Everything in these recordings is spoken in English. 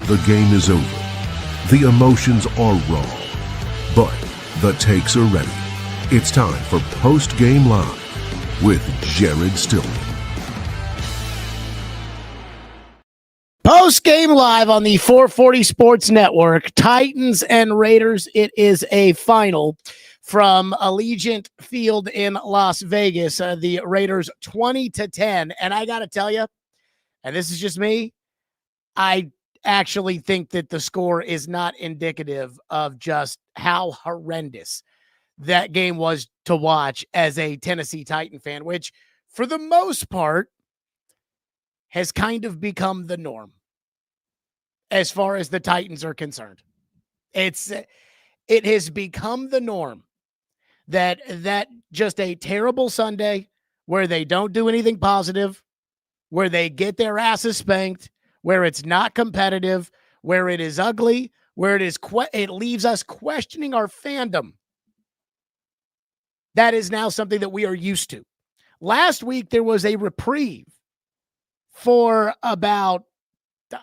The game is over. The emotions are raw. But the takes are ready. It's time for Postgame Live with Jared Stillman. Postgame Live on the 440 Sports Network. Titans and Raiders. It is a final from Allegiant Field in Las Vegas. The Raiders 20-10. And I got to tell you, and this is just me, I actually think that the score is not indicative of just how horrendous that game was to watch as a Tennessee Titan fan, which for the most part has kind of become the norm as far as the Titans are concerned. It has become the norm that just a terrible Sunday where they don't do anything positive, where they get their asses spanked, where it's not competitive, where it is ugly, where it leaves us questioning our fandom. That is now something that we are used to. Last week, there was a reprieve for about,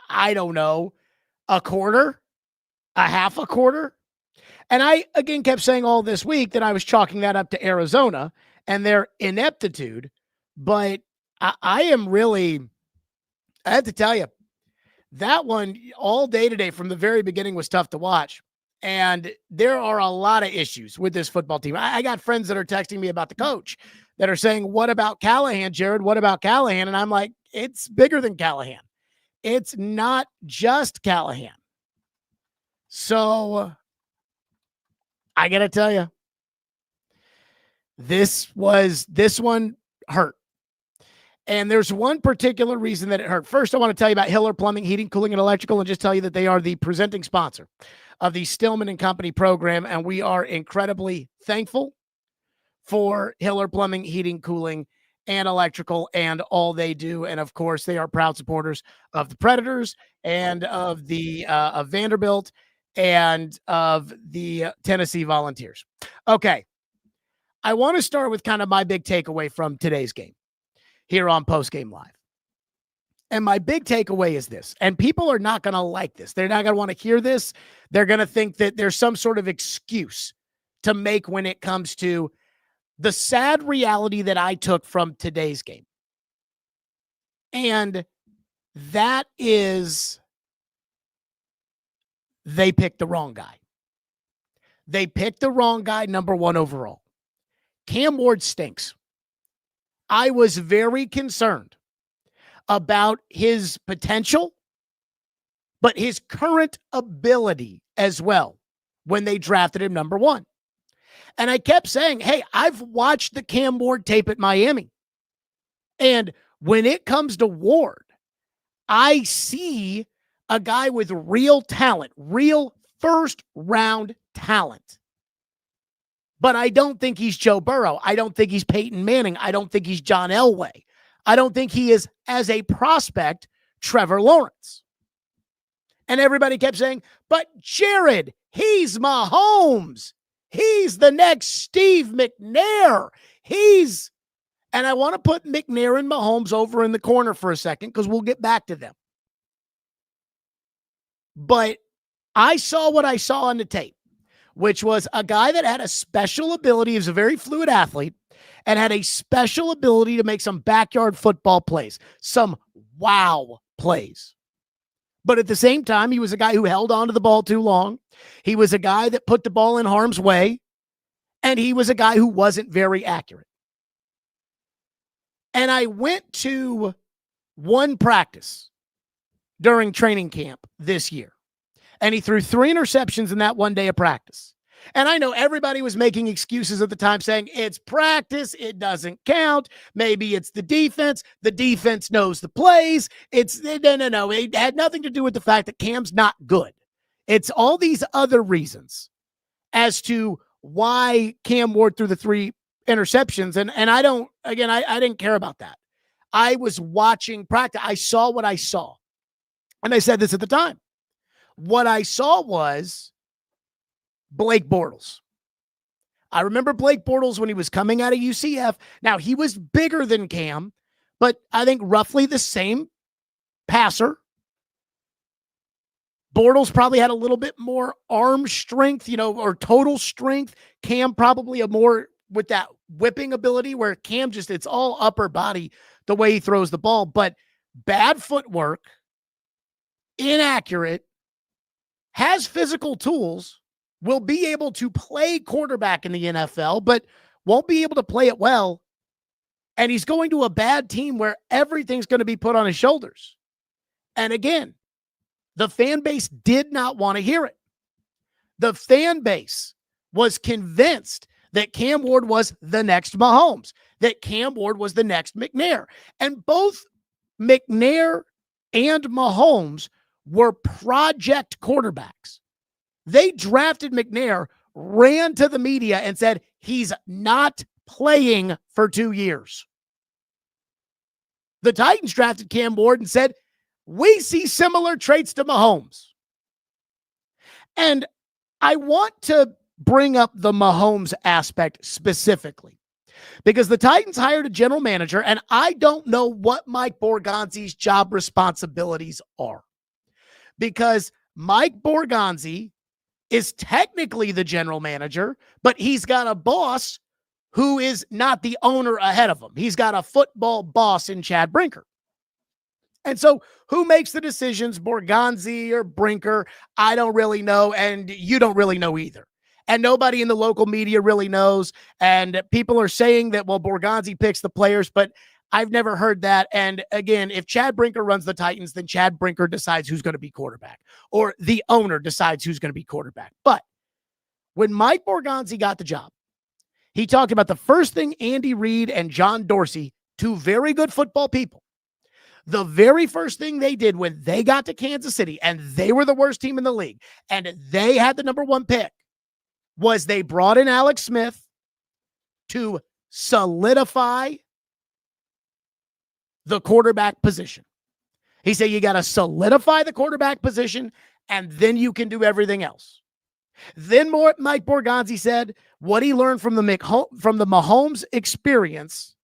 I don't know, a quarter, a half a quarter. And I, again, kept saying all this week that I was chalking that up to Arizona and their ineptitude. But I am really, I have to tell you, that one all day today from the very beginning was tough to watch. And there are a lot of issues with this football team. I got friends that are texting me about the coach that are saying, what about Callahan, Jared? What about Callahan? And I'm like, it's bigger than Callahan. It's not just Callahan. So I got to tell you, this one hurt. And there's one particular reason that it hurt. First, I want to tell you about Hiller Plumbing, Heating, Cooling, and Electrical, and just tell you that they are the presenting sponsor of the Stillman and Company program, and we are incredibly thankful for Hiller Plumbing, Heating, Cooling, and Electrical, and all they do. And, of course, they are proud supporters of the Predators and of the of Vanderbilt and of the Tennessee Volunteers. Okay, I want to start with kind of my big takeaway from today's game here on Postgame Live. And my big takeaway is this, and people are not going to like this. They're not going to want to hear this. They're going to think that there's some sort of excuse to make when it comes to the sad reality that I took from today's game. And that is they picked the wrong guy. They picked the wrong guy, number one overall. Cam Ward stinks. I was very concerned about his potential, but his current ability as well when they drafted him number one. And I kept saying, hey, I've watched the Cam Ward tape at Miami. And when it comes to Ward, I see a guy with real talent, real first-round talent. But I don't think he's Joe Burrow. I don't think he's Peyton Manning. I don't think he's John Elway. I don't think he is, as a prospect, Trevor Lawrence. And everybody kept saying, but Jared, he's Mahomes. He's the next Steve McNair. And I want to put McNair and Mahomes over in the corner for a second because we'll get back to them. But I saw what I saw on the tape, which was a guy that had a special ability. He was a very fluid athlete and had a special ability to make some backyard football plays, some wow plays. But at the same time, he was a guy who held onto the ball too long. He was a guy that put the ball in harm's way, and he was a guy who wasn't very accurate. And I went to one practice during training camp this year, and he threw 3 interceptions in that one day of practice. And I know everybody was making excuses at the time saying it's practice, it doesn't count. Maybe it's the defense. The defense knows the plays. No. It had nothing to do with the fact that Cam's not good. It's all these other reasons as to why Cam Ward threw the 3 interceptions. And I didn't care about that. I was watching practice. I saw what I saw. And I said this at the time. What I saw was Blake Bortles. I remember Blake Bortles when he was coming out of UCF. Now, he was bigger than Cam, but I think roughly the same passer. Bortles probably had a little bit more arm strength, or total strength. Cam probably a more with that whipping ability, where Cam it's all upper body the way he throws the ball. But bad footwork, inaccurate, has physical tools, will be able to play quarterback in the NFL, but won't be able to play it well. And he's going to a bad team where everything's going to be put on his shoulders. And again, the fan base did not want to hear it. The fan base was convinced that Cam Ward was the next Mahomes, that Cam Ward was the next McNair. And both McNair and Mahomes were project quarterbacks. They drafted McNair, ran to the media and said, he's not playing for 2 years. The Titans drafted Cam Ward and said, we see similar traits to Mahomes. And I want to bring up the Mahomes aspect specifically because the Titans hired a general manager, and I don't know what Mike Borgonzi's job responsibilities are, because Mike Borgonzi is technically the general manager, but he's got a boss who is not the owner ahead of him. He's got a football boss in Chad Brinker. And so who makes the decisions, Borgonzi or Brinker? I don't really know, and you don't really know either. And nobody in the local media really knows. And people are saying that, well, Borgonzi picks the players, but I've never heard that. And again, if Chad Brinker runs the Titans, then Chad Brinker decides who's going to be quarterback, or the owner decides who's going to be quarterback. But when Mike Borgonzi got the job, he talked about the first thing Andy Reid and John Dorsey, two very good football people, the very first thing they did when they got to Kansas City, and they were the worst team in the league, and they had the number 1 pick, was they brought in Alex Smith to solidify the quarterback position. He said, you got to solidify the quarterback position, and then you can do everything else. Then Mike Borgonzi said what he learned from the Mahomes experience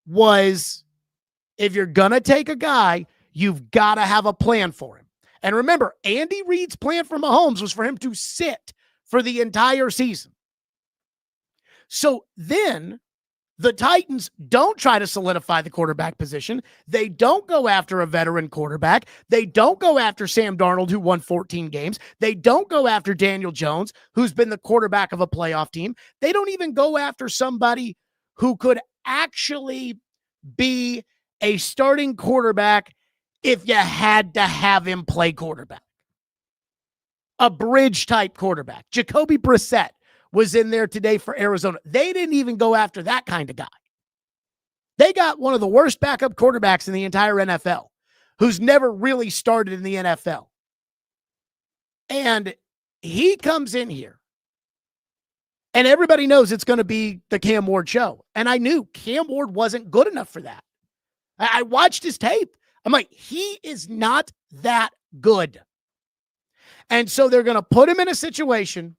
was, if you're going to take a guy, you've got to have a plan for him. And remember, Andy Reid's plan for Mahomes was for him to sit for the entire season. So then the Titans don't try to solidify the quarterback position. They don't go after a veteran quarterback. They don't go after Sam Darnold, who won 14 games. They don't go after Daniel Jones, who's been the quarterback of a playoff team. They don't even go after somebody who could actually be a starting quarterback if you had to have him play quarterback. A bridge-type quarterback. Jacoby Brissett was in there today for Arizona. They didn't even go after that kind of guy. They got one of the worst backup quarterbacks in the entire NFL, who's never really started in the NFL. And he comes in here, and everybody knows it's going to be the Cam Ward show. And I knew Cam Ward wasn't good enough for that. I watched his tape. I'm like, he is not that good. And so they're going to put him in a situation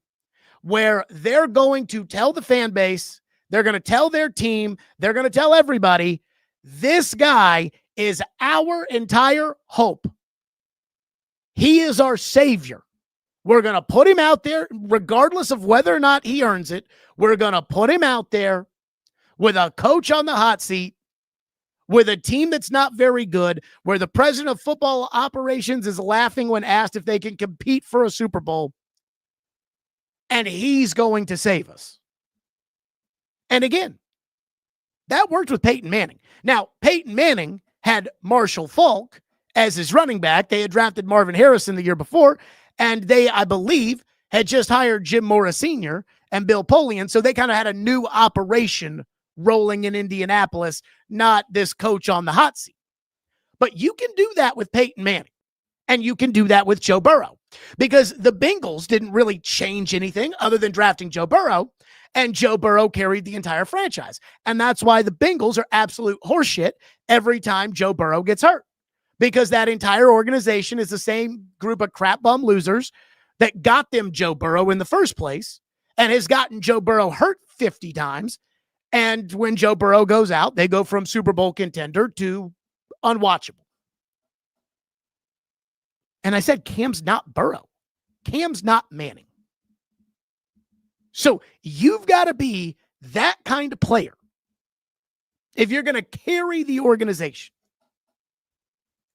where they're going to tell the fan base, they're going to tell their team, they're going to tell everybody, this guy is our entire hope. He is our savior. We're going to put him out there, regardless of whether or not he earns it. We're going to put him out there with a coach on the hot seat, with a team that's not very good, where the president of football operations is laughing when asked if they can compete for a Super Bowl. And he's going to save us. And again, that worked with Peyton Manning. Now, Peyton Manning had Marshall Faulk as his running back. They had drafted Marvin Harrison the year before, and they, I believe, had just hired Jim Mora Sr. and Bill Polian, so they kind of had a new operation rolling in Indianapolis, not this coach on the hot seat. But you can do that with Peyton Manning, and you can do that with Joe Burrow, because the Bengals didn't really change anything other than drafting Joe Burrow, and Joe Burrow carried the entire franchise. And that's why the Bengals are absolute horseshit every time Joe Burrow gets hurt, because that entire organization is the same group of crap bum losers that got them Joe Burrow in the first place and has gotten Joe Burrow hurt 50 times. And when Joe Burrow goes out, they go from Super Bowl contender to unwatchable. And I said, Cam's not Burrow. Cam's not Manning. So you've got to be that kind of player if you're going to carry the organization.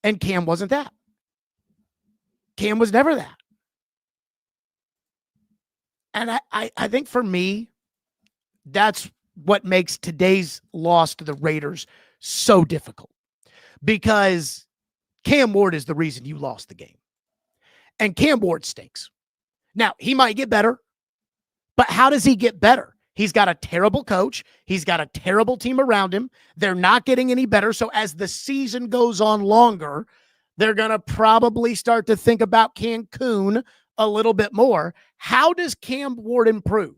And Cam wasn't that. Cam was never that. And I think for me, that's what makes today's loss to the Raiders so difficult. Because Cam Ward is the reason you lost the game. And Cam Ward stinks. Now, he might get better, but how does he get better? He's got a terrible coach. He's got a terrible team around him. They're not getting any better. So as the season goes on longer, they're going to probably start to think about Cancun a little bit more. How does Cam Ward improve?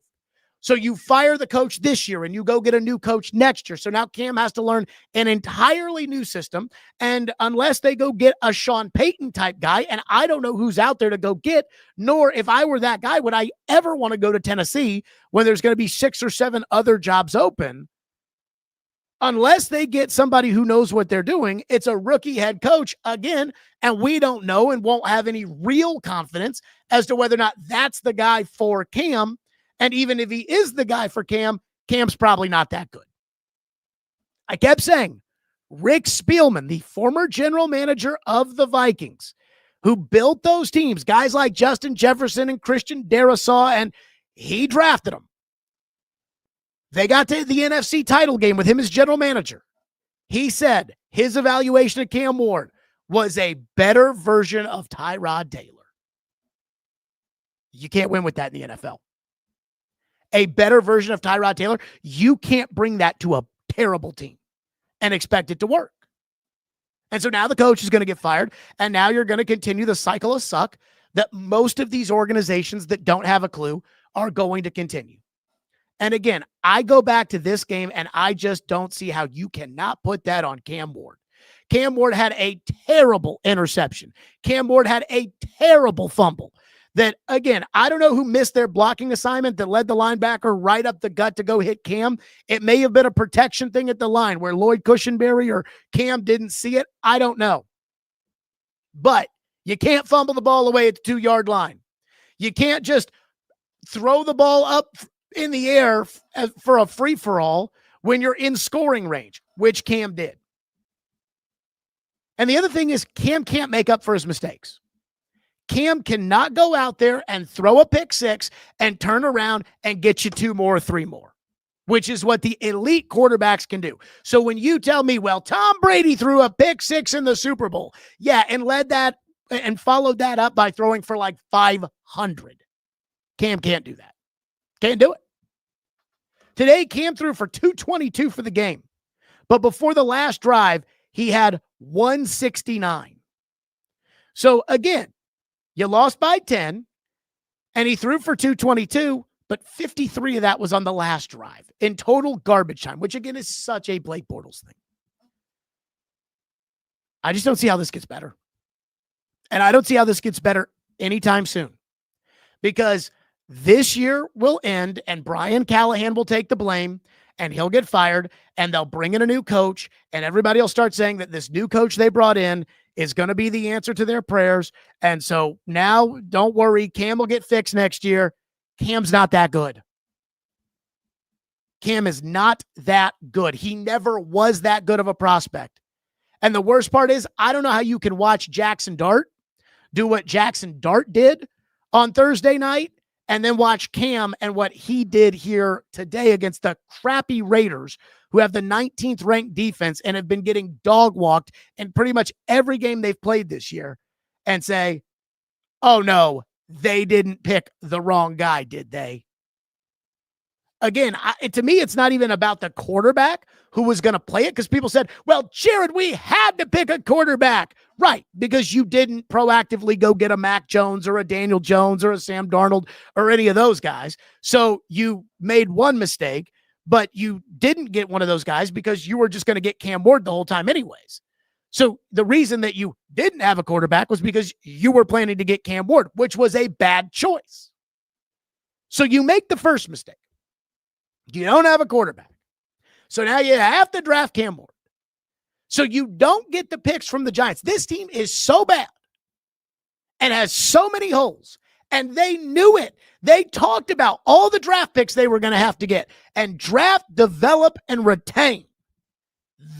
So you fire the coach this year and you go get a new coach next year. So now Cam has to learn an entirely new system. And unless they go get a Sean Payton type guy, and I don't know who's out there to go get, nor if I were that guy, would I ever want to go to Tennessee when there's going to be 6 or 7 other jobs open. Unless they get somebody who knows what they're doing, it's a rookie head coach again, and we don't know and won't have any real confidence as to whether or not that's the guy for Cam. And even if he is the guy for Cam, Cam's probably not that good. I kept saying, Rick Spielman, the former general manager of the Vikings, who built those teams, guys like Justin Jefferson and Christian Darrisaw, and he drafted them. They got to the NFC title game with him as general manager. He said his evaluation of Cam Ward was a better version of Tyrod Taylor. You can't win with that in the NFL. A better version of Tyrod Taylor, you can't bring that to a terrible team and expect it to work. And so now the coach is going to get fired, and now you're going to continue the cycle of suck that most of these organizations that don't have a clue are going to continue. And again, I go back to this game, and I just don't see how you cannot put that on Cam Ward. Cam Ward had a terrible interception. Cam Ward had a terrible fumble. That, again, I don't know who missed their blocking assignment that led the linebacker right up the gut to go hit Cam. It may have been a protection thing at the line where Lloyd Cushenberry or Cam didn't see it. I don't know. But you can't fumble the ball away at the 2-yard line. You can't just throw the ball up in the air for a free-for-all when you're in scoring range, which Cam did. And the other thing is Cam can't make up for his mistakes. Cam cannot go out there and throw a pick 6 and turn around and get you 2 more or 3 more, which is what the elite quarterbacks can do. So when you tell me, well, Tom Brady threw a pick 6 in the Super Bowl, yeah, and led that and followed that up by throwing for like 500. Cam can't do that. Can't do it. Today, Cam threw for 222 for the game. But before the last drive, he had 169. So again, you lost by 10, and he threw for 222, but 53 of that was on the last drive in total garbage time, which again is such a Blake Bortles thing. I just don't see how this gets better. And I don't see how this gets better anytime soon, because this year will end and Brian Callahan will take the blame and he'll get fired and they'll bring in a new coach and everybody will start saying that this new coach they brought in is going to be the answer to their prayers. And so now don't worry, Cam will get fixed next year. Cam's not that good. Cam is not that good. He never was that good of a prospect. And the worst part is, I don't know how you can watch Jackson Dart do what Jackson Dart did on Thursday night and then watch Cam and what he did here today against the crappy Raiders, who have the 19th ranked defense and have been getting dog walked in pretty much every game they've played this year, and say, oh no, they didn't pick the wrong guy, did they? Again, to me, it's not even about the quarterback who was going to play it, because people said, well, Jared, we had to pick a quarterback. Right, because you didn't proactively go get a Mac Jones or a Daniel Jones or a Sam Darnold or any of those guys. So you made one mistake, but you didn't get one of those guys because you were just going to get Cam Ward the whole time anyways. So the reason that you didn't have a quarterback was because you were planning to get Cam Ward, which was a bad choice. So you make the first mistake. You don't have a quarterback. So now you have to draft Cam Ward. So you don't get the picks from the Giants. This team is so bad and has so many holes, and they knew it. They talked about all the draft picks they were going to have to get and draft, develop, and retain.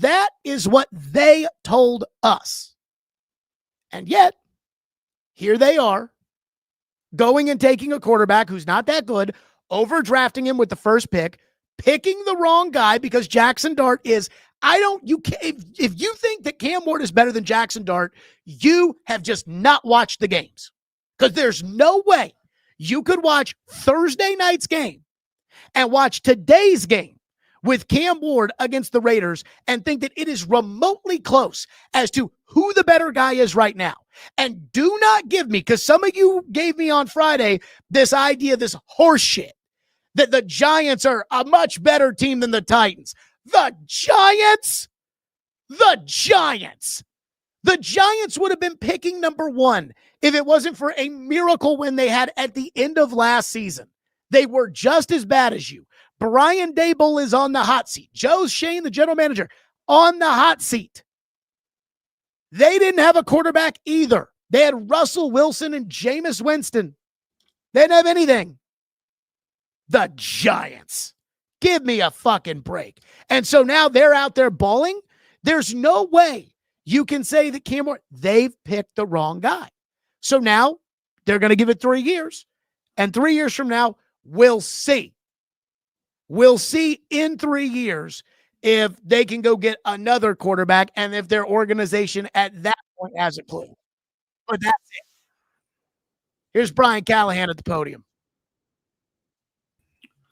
That is what they told us. And yet, here they are, going and taking a quarterback who's not that good, overdrafting him with the first pick, picking the wrong guy because Jackson Dart is, if you think that Cam Ward is better than Jackson Dart, you have just not watched the games. Because there's no way you could watch Thursday night's game and watch today's game with Cam Ward against the Raiders and think that it is remotely close as to who the better guy is right now. And do not give me, because some of you gave me on Friday this idea, this horse shit, that the Giants are a much better team than the Titans. The Giants would have been picking number one if it wasn't for a miracle win they had at the end of last season. They were just as bad as you. Brian Daboll is on the hot seat. Joe Shane, the general manager, on the hot seat. They didn't have a quarterback either. They had Russell Wilson and Jameis Winston. They didn't have anything. The Giants. Give me a fucking break. And so now they're out there balling. There's no way you can say that Cam Ward, they've picked the wrong guy. So now they're going to give it 3 years. And 3 years from now, we'll see. We'll see in 3 years if they can go get another quarterback and if their organization at that point has a clue. But that's it. Here's Brian Callahan at the podium.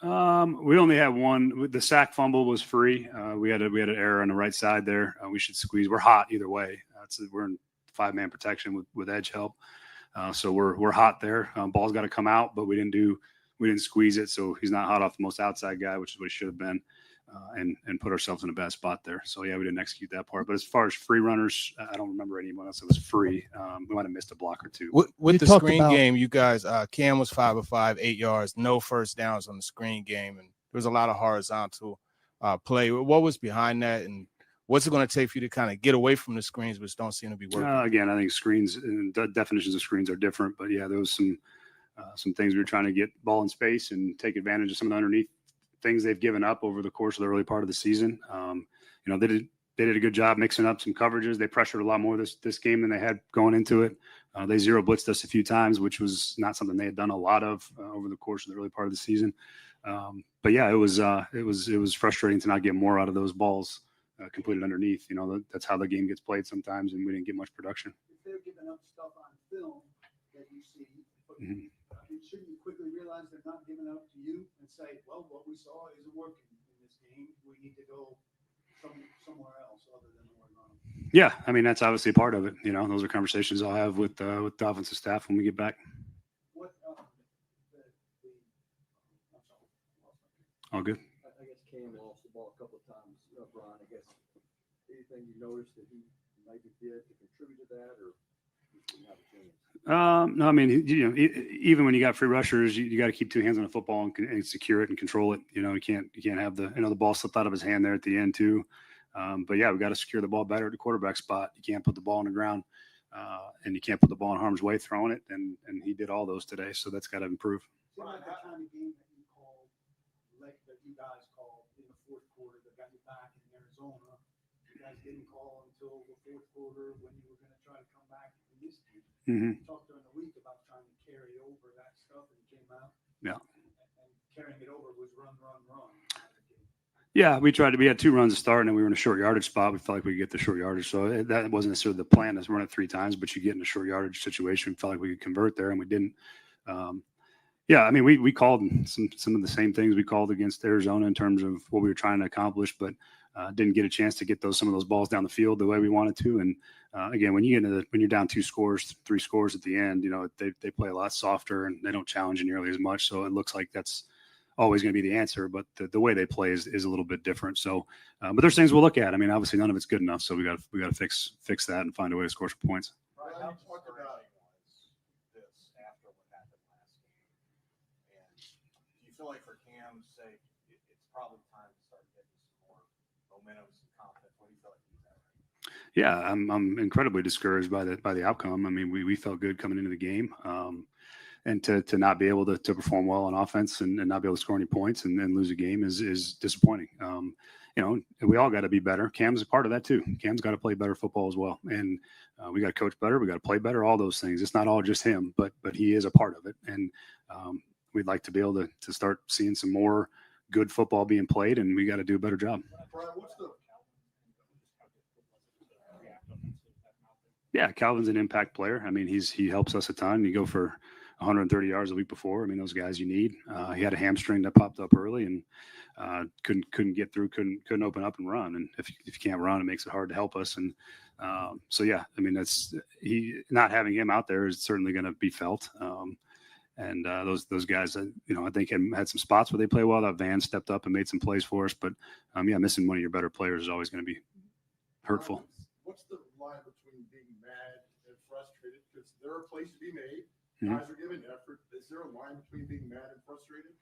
We only had one. The sack fumble was free. We had an error on the right side there. We should squeeze. We're hot either way. We're in 5-man protection with edge help. So we're hot there. Ball's got to come out, but we didn't squeeze it. So he's not hot off the most outside guy, which is what he should have been, and put ourselves in a bad spot there. So yeah, we didn't execute that part. But as far as free runners, I don't remember anyone else that was free. We might have missed a block or two. With the screen game, you guys, Cam was 5 of 5, 8 yards, no first downs on the screen game, and there was a lot of horizontal play. What was behind that, and what's it going to take for you to kind of get away from the screens, which don't seem to be working? Again, I think screens and definitions of screens are different, but yeah, there was some things we were trying to get ball in space and take advantage of some of the underneath things they've given up over the course of the early part of the season. They did a good job mixing up some coverages. They pressured a lot more this game than they had going into it. They zero blitzed us a few times, which was not something they had done a lot of over the course of the early part of the season. But yeah, it was frustrating to not get more out of those balls completed underneath. That's how the game gets played sometimes, and we didn't get much production. If they're giving up stuff on film that you see, shouldn't you quickly realize they're not giving up to you and say, well, what we saw isn't working in this game. We need to go somewhere else other than the run. Yeah, I mean, that's obviously part of it. Those are conversations I'll have with the offensive staff when we get back. All good. I guess Cam lost the ball a couple of times, Brian. I guess anything you noticed that he maybe did to contribute to that, or you didn't have a chance? No, I mean, even when you got free rushers, you got to keep 2 hands on the football and secure it and control it. You can't have the ball slipped out of his hand there at the end too. But yeah, we got to secure the ball better at the quarterback spot. You can't put the ball on the ground, and you can't put the ball in harm's way throwing it. And he did all those today, so that's got to improve. Like the kind of game that you called, like that you guys called in the fourth quarter that got you back in Arizona. You guys didn't call until the fourth quarter when you were going to try to come back in this game. Mm-hmm. We talked during the week about trying to carry over that stuff, and it came out. Yeah. And carrying it over was run. Yeah, we had 2 runs to start, and then we were in a short yardage spot. We felt like we could get the short yardage. So that wasn't necessarily the plan, is run it 3 times, but you get in a short yardage situation. We felt like we could convert there, and we didn't. Yeah, I mean, we called some of the same things we called against Arizona in terms of what we were trying to accomplish, but didn't get a chance to get some of those balls down the field the way we wanted to. And again, when you're down 2 scores, 3 scores at the end, they play a lot softer and they don't challenge you nearly as much. So it looks like that's always going to be the answer, but the way they play is a little bit different. So, but there's things we'll look at. I mean, obviously none of it's good enough, so we got to fix that and find a way to score some points. Right, how frustrating was this after what happened last game? And do you feel like for Cam's sake, it's probably time to start getting some more momentum, some confidence? What do you feel like he's at right now? Yeah, I'm incredibly discouraged by the outcome. I mean, we felt good coming into the game, and to not be able to perform well on offense and not be able to score any points and lose a game is disappointing. You know, we all got to be better. Cam's a part of that too. Cam's got to play better football as well, and we got to coach better. We got to play better. All those things. It's not all just him, but he is a part of it, and we'd like to be able to start seeing some more good football being played, and we got to do a better job. Brian, what's the Yeah, Calvin's an impact player. I mean, he helps us a ton. You go for 130 yards a week before. I mean, those guys you need. He had a hamstring that popped up early and couldn't get through, couldn't open up and run. And if you can't run, it makes it hard to help us. And so yeah, I mean, not having him out there is certainly going to be felt. And those guys, you know, I think had some spots where they play well. That Van stepped up and made some plays for us. But yeah, missing one of your better players is always going to be hurtful. What's the line between being mad and frustrated? Because there are plays to be made. Mm-hmm. Guys are giving effort. Is there a line between being mad and frustrated?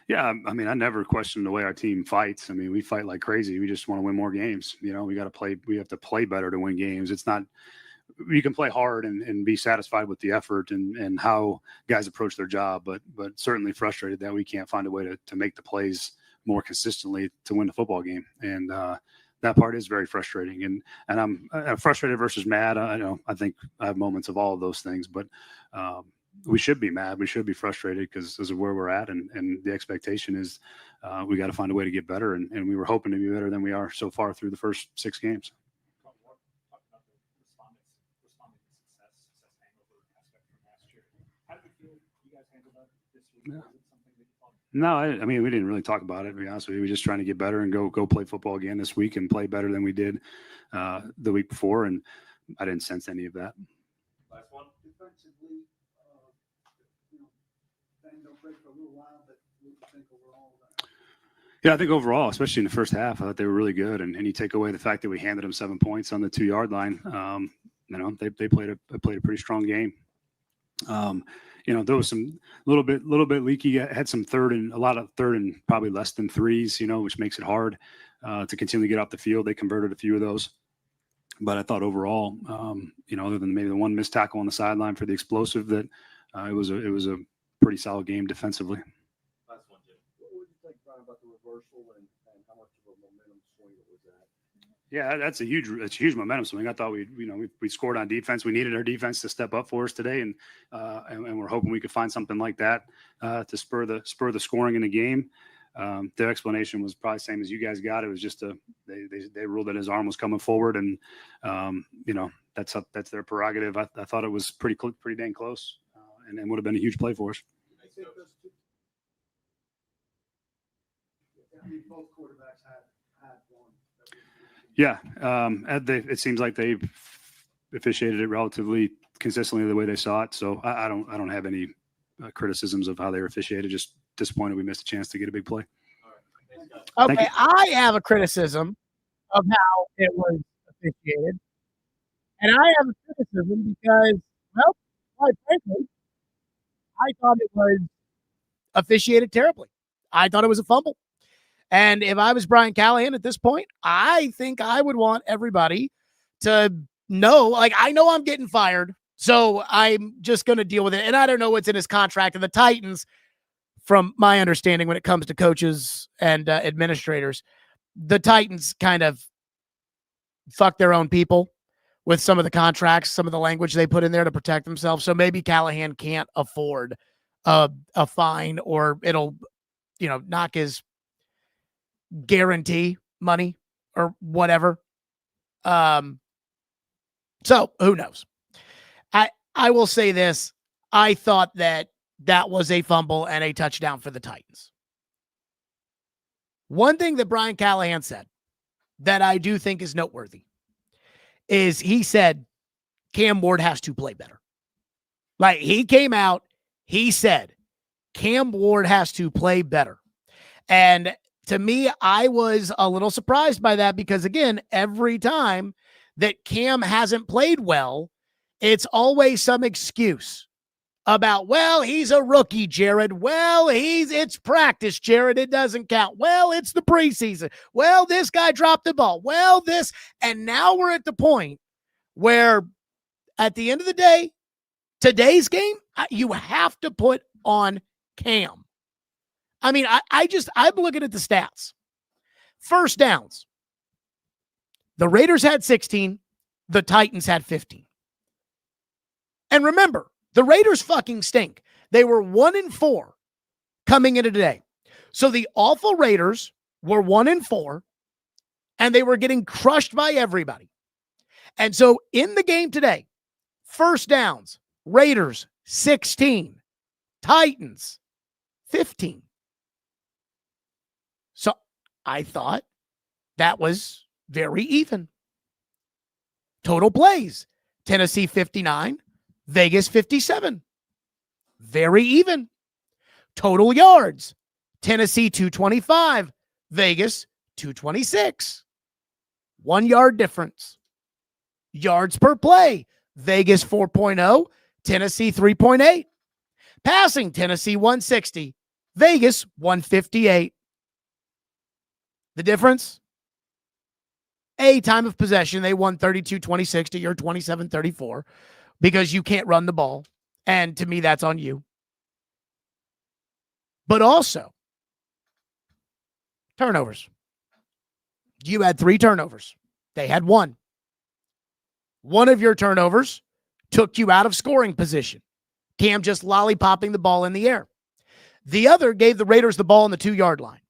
Yeah, I mean, I never question the way our team fights. I mean, we fight like crazy. We just want to win more games. You know, we have to play better to win games. It's not, you can play hard and be satisfied with the effort and how guys approach their job, but certainly frustrated that we can't find a way to make the plays more consistently to win the football game. And that part is very frustrating. And I'm frustrated versus mad. I think I have moments of all of those things, but we should be mad. We should be frustrated because this is where we're at. And the expectation is we got to find a way to get better. And we were hoping to be better than we are so far through the first 6 games. No, I mean, we didn't really talk about it, to be honest with you. We're just trying to get better and go play football again this week and play better than we did the week before. And I didn't sense any of that. Last one. Defensively, banged up break for a little while, but what do you think overall of that? Yeah, I think overall, especially in the first half, I thought they were really good. And you take away the fact that we handed them 7 points on the 2-yard line. They played a pretty strong game. There was some little bit leaky. Had some a lot of third and probably less than threes, which makes it hard to continue to get off the field. They converted a few of those, but I thought overall, other than maybe the one missed tackle on the sideline for the explosive, that it was a pretty solid game defensively. Last one, Jim. What would you think, Brian, about the reversal and how much of a momentum swing it was that? Yeah, that's a huge momentum swing. I thought we scored on defense. We needed our defense to step up for us today, and we're hoping we could find something like that to spur the scoring in the game. Their explanation was probably the same as you guys got. It was just they ruled that his arm was coming forward, and that's their prerogative. I thought it was pretty dang close, and would have been a huge play for us. I mean, both quarterbacks had one. Yeah, it seems like they've officiated it relatively consistently the way they saw it. So I don't have any criticisms of how they were officiated. Just disappointed we missed a chance to get a big play. Okay, I have a criticism of how it was officiated, and I have a criticism because, well, quite frankly, I thought it was officiated terribly. I thought it was a fumble. And if I was Brian Callahan at this point, I think I would want everybody to know, I know I'm getting fired, so I'm just going to deal with it. And I don't know what's in his contract. And the Titans, from my understanding, when it comes to coaches and administrators, the Titans kind of fuck their own people with some of the contracts, some of the language they put in there to protect themselves. So maybe Callahan can't afford a fine, or it'll, knock his guarantee money or whatever. So who knows? I will say this. I thought that was a fumble and a touchdown for the Titans. One thing that Brian Callahan said that I do think is noteworthy is he said Cam Ward has to play better. He came out, he said Cam Ward has to play better. And to me, I was a little surprised by that because, again, every time that Cam hasn't played well, it's always some excuse. about, well, he's a rookie, Jared. Well, it's practice, Jared. It doesn't count. Well, it's the preseason. Well, this guy dropped the ball. Well, this. And now we're at the point where at the end of the day, today's game, you have to put on Cam. I mean, I'm looking at the stats. First downs. The Raiders had 16. The Titans had 15. And remember, the Raiders fucking stink. They were 1-4 coming into today. So the awful Raiders were 1-4, and they were getting crushed by everybody. And so in the game today, first downs, Raiders 16, Titans 15. So I thought that was very even. Total plays, Tennessee 59, Vegas 57. Very even. Total yards, Tennessee 225, Vegas 226. 1 yard difference. Yards per play, Vegas 4.0, Tennessee 3.8. Passing, Tennessee 160, Vegas 158. The difference? Time of possession, they won 32-26 to your 27-34 because you can't run the ball. And to me, that's on you. But also, turnovers. You had 3 turnovers. They had 1. One of your turnovers took you out of scoring position. Cam just lollipopping the ball in the air. The other gave the Raiders the ball on the 2-yard line.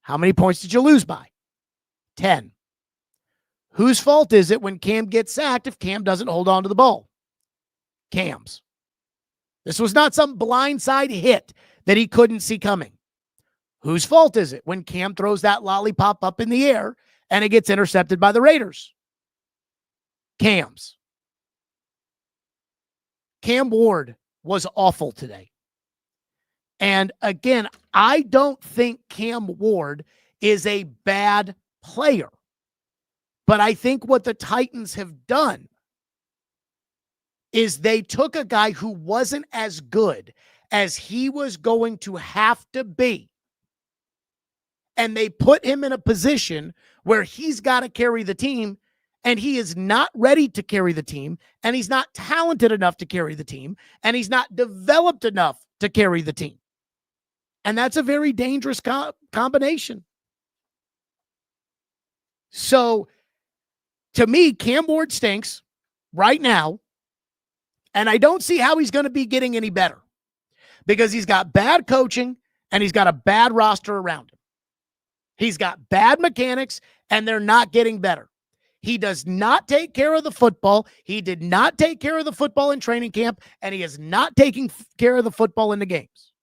How many points did you lose by? 10. Whose fault is it when Cam gets sacked if Cam doesn't hold on to the ball? Cam's. This was not some blindside hit that he couldn't see coming. Whose fault is it when Cam throws that lollipop up in the air and it gets intercepted by the Raiders? Cam's. Cam Ward was awful today. And again, I don't think Cam Ward is a bad player. But I think what the Titans have done is they took a guy who wasn't as good as he was going to have to be, and they put him in a position where he's got to carry the team, and he is not ready to carry the team, and he's not talented enough to carry the team, and he's not developed enough to carry the team. And that's a very dangerous combination. So, to me, Cam Ward stinks right now, and I don't see how he's going to be getting any better because he's got bad coaching and he's got a bad roster around him. He's got bad mechanics, and they're not getting better. He does not take care of the football. He did not take care of the football in training camp, and he is not taking care of the football in the games.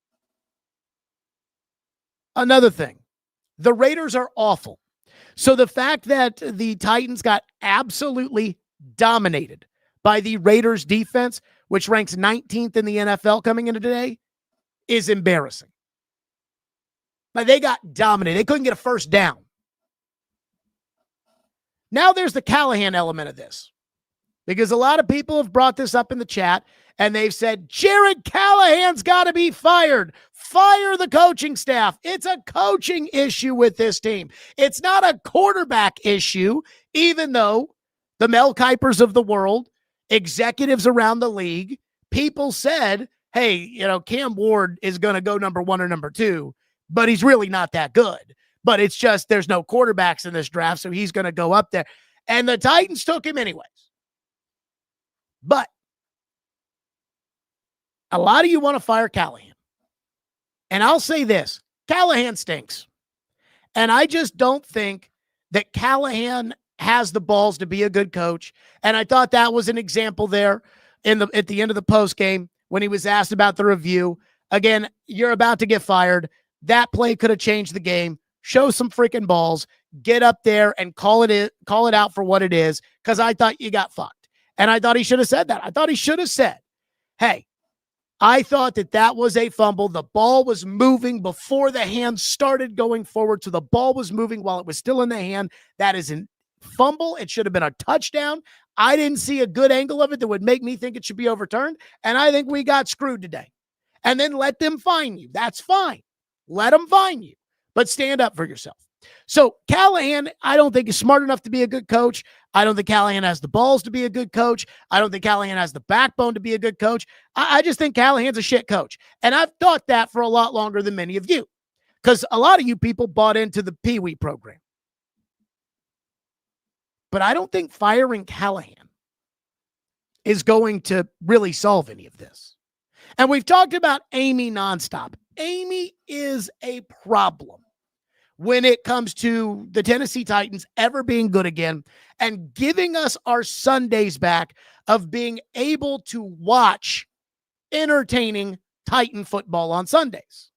Another thing, the Raiders are awful. So the fact that the Titans got absolutely dominated by the Raiders defense, which ranks 19th in the NFL coming into today, is embarrassing. Like, they got dominated. They couldn't get a first down. Now there's the Callahan element of this, because a lot of people have brought this up in the chat, and they've said, Jared Callahan's got to be fired. Fire the coaching staff. It's a coaching issue with this team. It's not a quarterback issue, even though the Mel Kipers of the world, executives around the league, people said, hey, Cam Ward is going to go number 1 or number 2, but he's really not that good. But it's just there's no quarterbacks in this draft, so he's going to go up there. And the Titans took him anyways. But a lot of you want to fire Callahan. And I'll say this, Callahan stinks. And I just don't think that Callahan has the balls to be a good coach. And I thought that was an example there at the end of the post game when he was asked about the review. Again, you're about to get fired. That play could have changed the game. Show some freaking balls. Get up there and call it out for what it is, because I thought you got fucked. And I thought he should have said that. I thought he should have said, hey, I thought that was a fumble. The ball was moving before the hand started going forward. So the ball was moving while it was still in the hand. That is a fumble. It should have been a touchdown. I didn't see a good angle of it that would make me think it should be overturned. And I think we got screwed today. And then let them fine you. That's fine. Let them fine you, but stand up for yourself. So Callahan, I don't think is smart enough to be a good coach. I don't think Callahan has the balls to be a good coach. I don't think Callahan has the backbone to be a good coach. I just think Callahan's a shit coach. And I've thought that for a lot longer than many of you, because a lot of you people bought into the Pee Wee program. But I don't think firing Callahan is going to really solve any of this. And we've talked about Amy nonstop. Amy is a problem when it comes to the Tennessee Titans ever being good again and giving us our Sundays back of being able to watch entertaining Titan football on Sundays.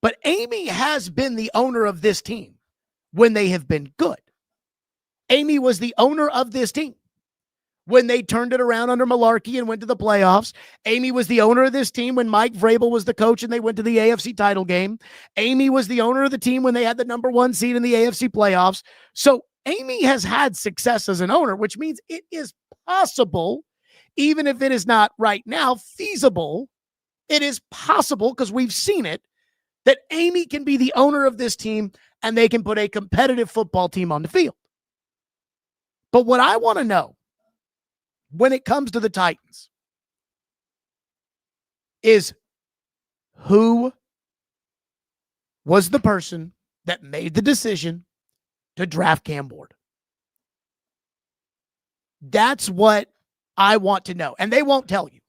But Amy has been the owner of this team when they have been good. Amy was the owner of this team when they turned it around under Malarkey and went to the playoffs. Amy was the owner of this team when Mike Vrabel was the coach and they went to the AFC title game. Amy was the owner of the team when they had the number 1 seed in the AFC playoffs. So Amy has had success as an owner, which means it is possible, even if it is not right now feasible, it is possible, because we've seen it, that Amy can be the owner of this team and they can put a competitive football team on the field. But what I want to know when it comes to the Titans is who was the person that made the decision to draft Cam Ward. That's what I want to know. And they won't tell you,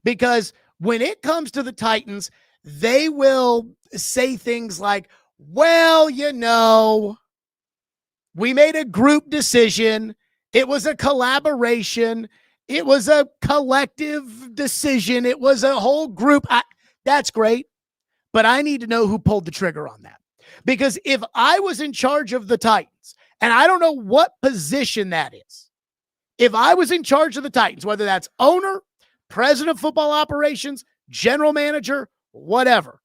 because when it comes to the Titans, they will say things like, well, you know, we made a group decision. It was a collaboration. It was a collective decision. It was a whole group. That's great. But I need to know who pulled the trigger on that. Because if I was in charge of the Titans, and I don't know what position that is, if I was in charge of the Titans, whether that's owner, president of football operations, general manager, whatever,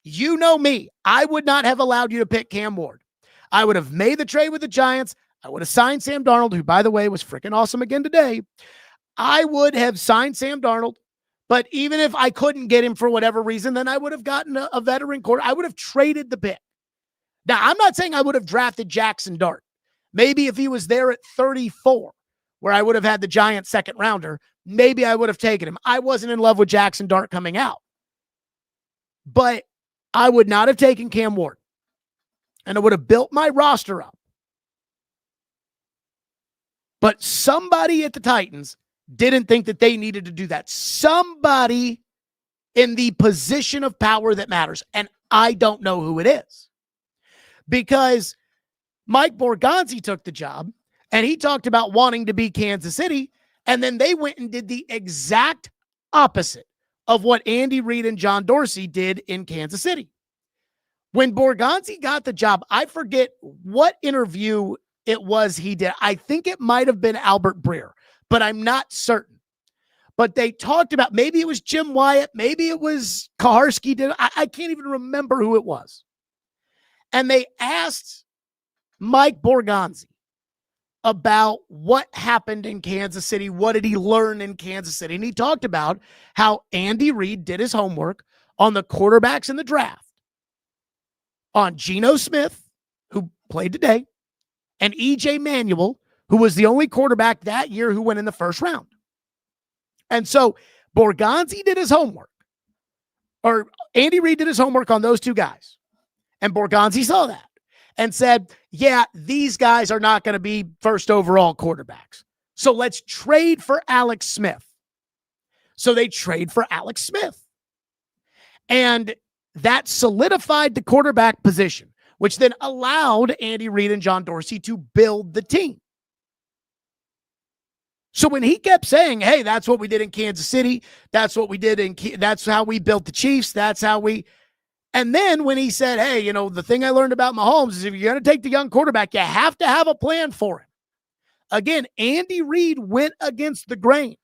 you know me, I would not have allowed you to pick Cam Ward. I would have made the trade with the Giants. I would have signed Sam Darnold, who, by the way, was freaking awesome again today. I would have signed Sam Darnold, but even if I couldn't get him for whatever reason, then I would have gotten a veteran quarterback. I would have traded the pick. Now, I'm not saying I would have drafted Jackson Dart. Maybe if he was there at 34, where I would have had the Giants second rounder, maybe I would have taken him. I wasn't in love with Jackson Dart coming out. But I would not have taken Cam Ward. And I would have built my roster up. But somebody at the Titans didn't think that they needed to do that. Somebody in the position of power that matters. And I don't know who it is. Because Mike Borgonzi took the job and he talked about wanting to be Kansas City. And then they went and did the exact opposite of what Andy Reid and John Dorsey did in Kansas City. When Borgonzi got the job, I forget what interview it was he did. I think it might have been Albert Breer, but I'm not certain. But they talked about, maybe it was Jim Wyatt, maybe it was Kaharski. I can't even remember who it was. And they asked Mike Borgonzi about what happened in Kansas City. What did he learn in Kansas City? And he talked about how Andy Reid did his homework on the quarterbacks in the draft, on Geno Smith, who played today, and E.J. Manuel, who was the only quarterback that year who went in the first round. And so Borgonzi did his homework, or Andy Reid did his homework on those two guys. And Borgonzi saw that and said, yeah, these guys are not going to be first overall quarterbacks. So let's trade for Alex Smith. So they trade for Alex Smith. And that solidified the quarterback position, which then allowed Andy Reid and John Dorsey to build the team. So when he kept saying, hey, that's what we did in Kansas City, that's what we did that's how we built the Chiefs, that's how we, and then when he said, hey, you know, the thing I learned about Mahomes is if you're going to take the young quarterback, you have to have a plan for him. Again, Andy Reid went against the grain.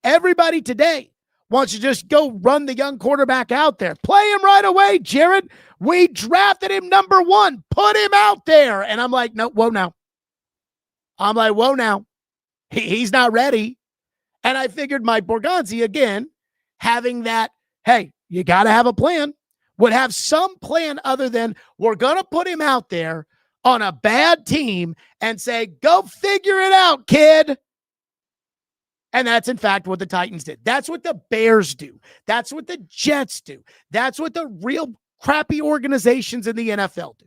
Everybody today wants to just go run the young quarterback out there. Play him right away, Jared. We drafted him number 1. Put him out there. And I'm like, no, whoa, now. I'm like, whoa, now he's not ready. And I figured Mike Borgonzi, again, having that, hey, you got to have a plan, would have some plan other than we're going to put him out there on a bad team and say, go figure it out, kid. And that's, in fact, what the Titans did. That's what the Bears do. That's what the Jets do. That's what the real crappy organizations in the NFL do.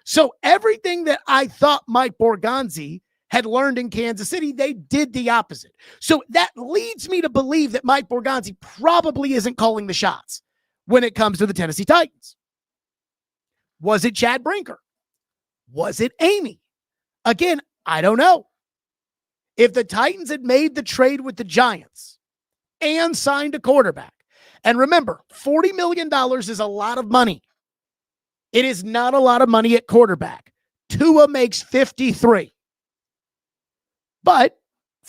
So everything that I thought Mike Borgonzi had learned in Kansas City, they did the opposite. So that leads me to believe that Mike Borgonzi probably isn't calling the shots when it comes to the Tennessee Titans. Was it Chad Brinker? Was it Amy? Again, I don't know. If the Titans had made the trade with the Giants and signed a quarterback, and remember, $40 million is a lot of money. It is not a lot of money at quarterback. Tua makes 53. But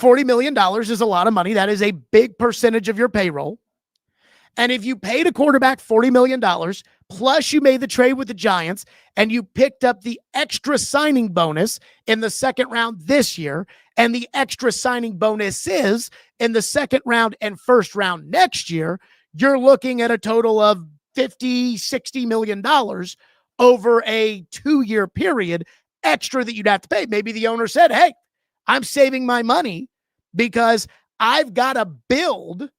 $40 million is a lot of money. That is a big percentage of your payroll. And if you paid a quarterback $40 million, plus you made the trade with the Giants, and you picked up the extra signing bonus in the second round this year, and the extra signing bonus is in the second round and first round next year, you're looking at a total of $50-60 million over a 2-year period extra that you'd have to pay. Maybe the owner said, hey, I'm saving my money because I've got to build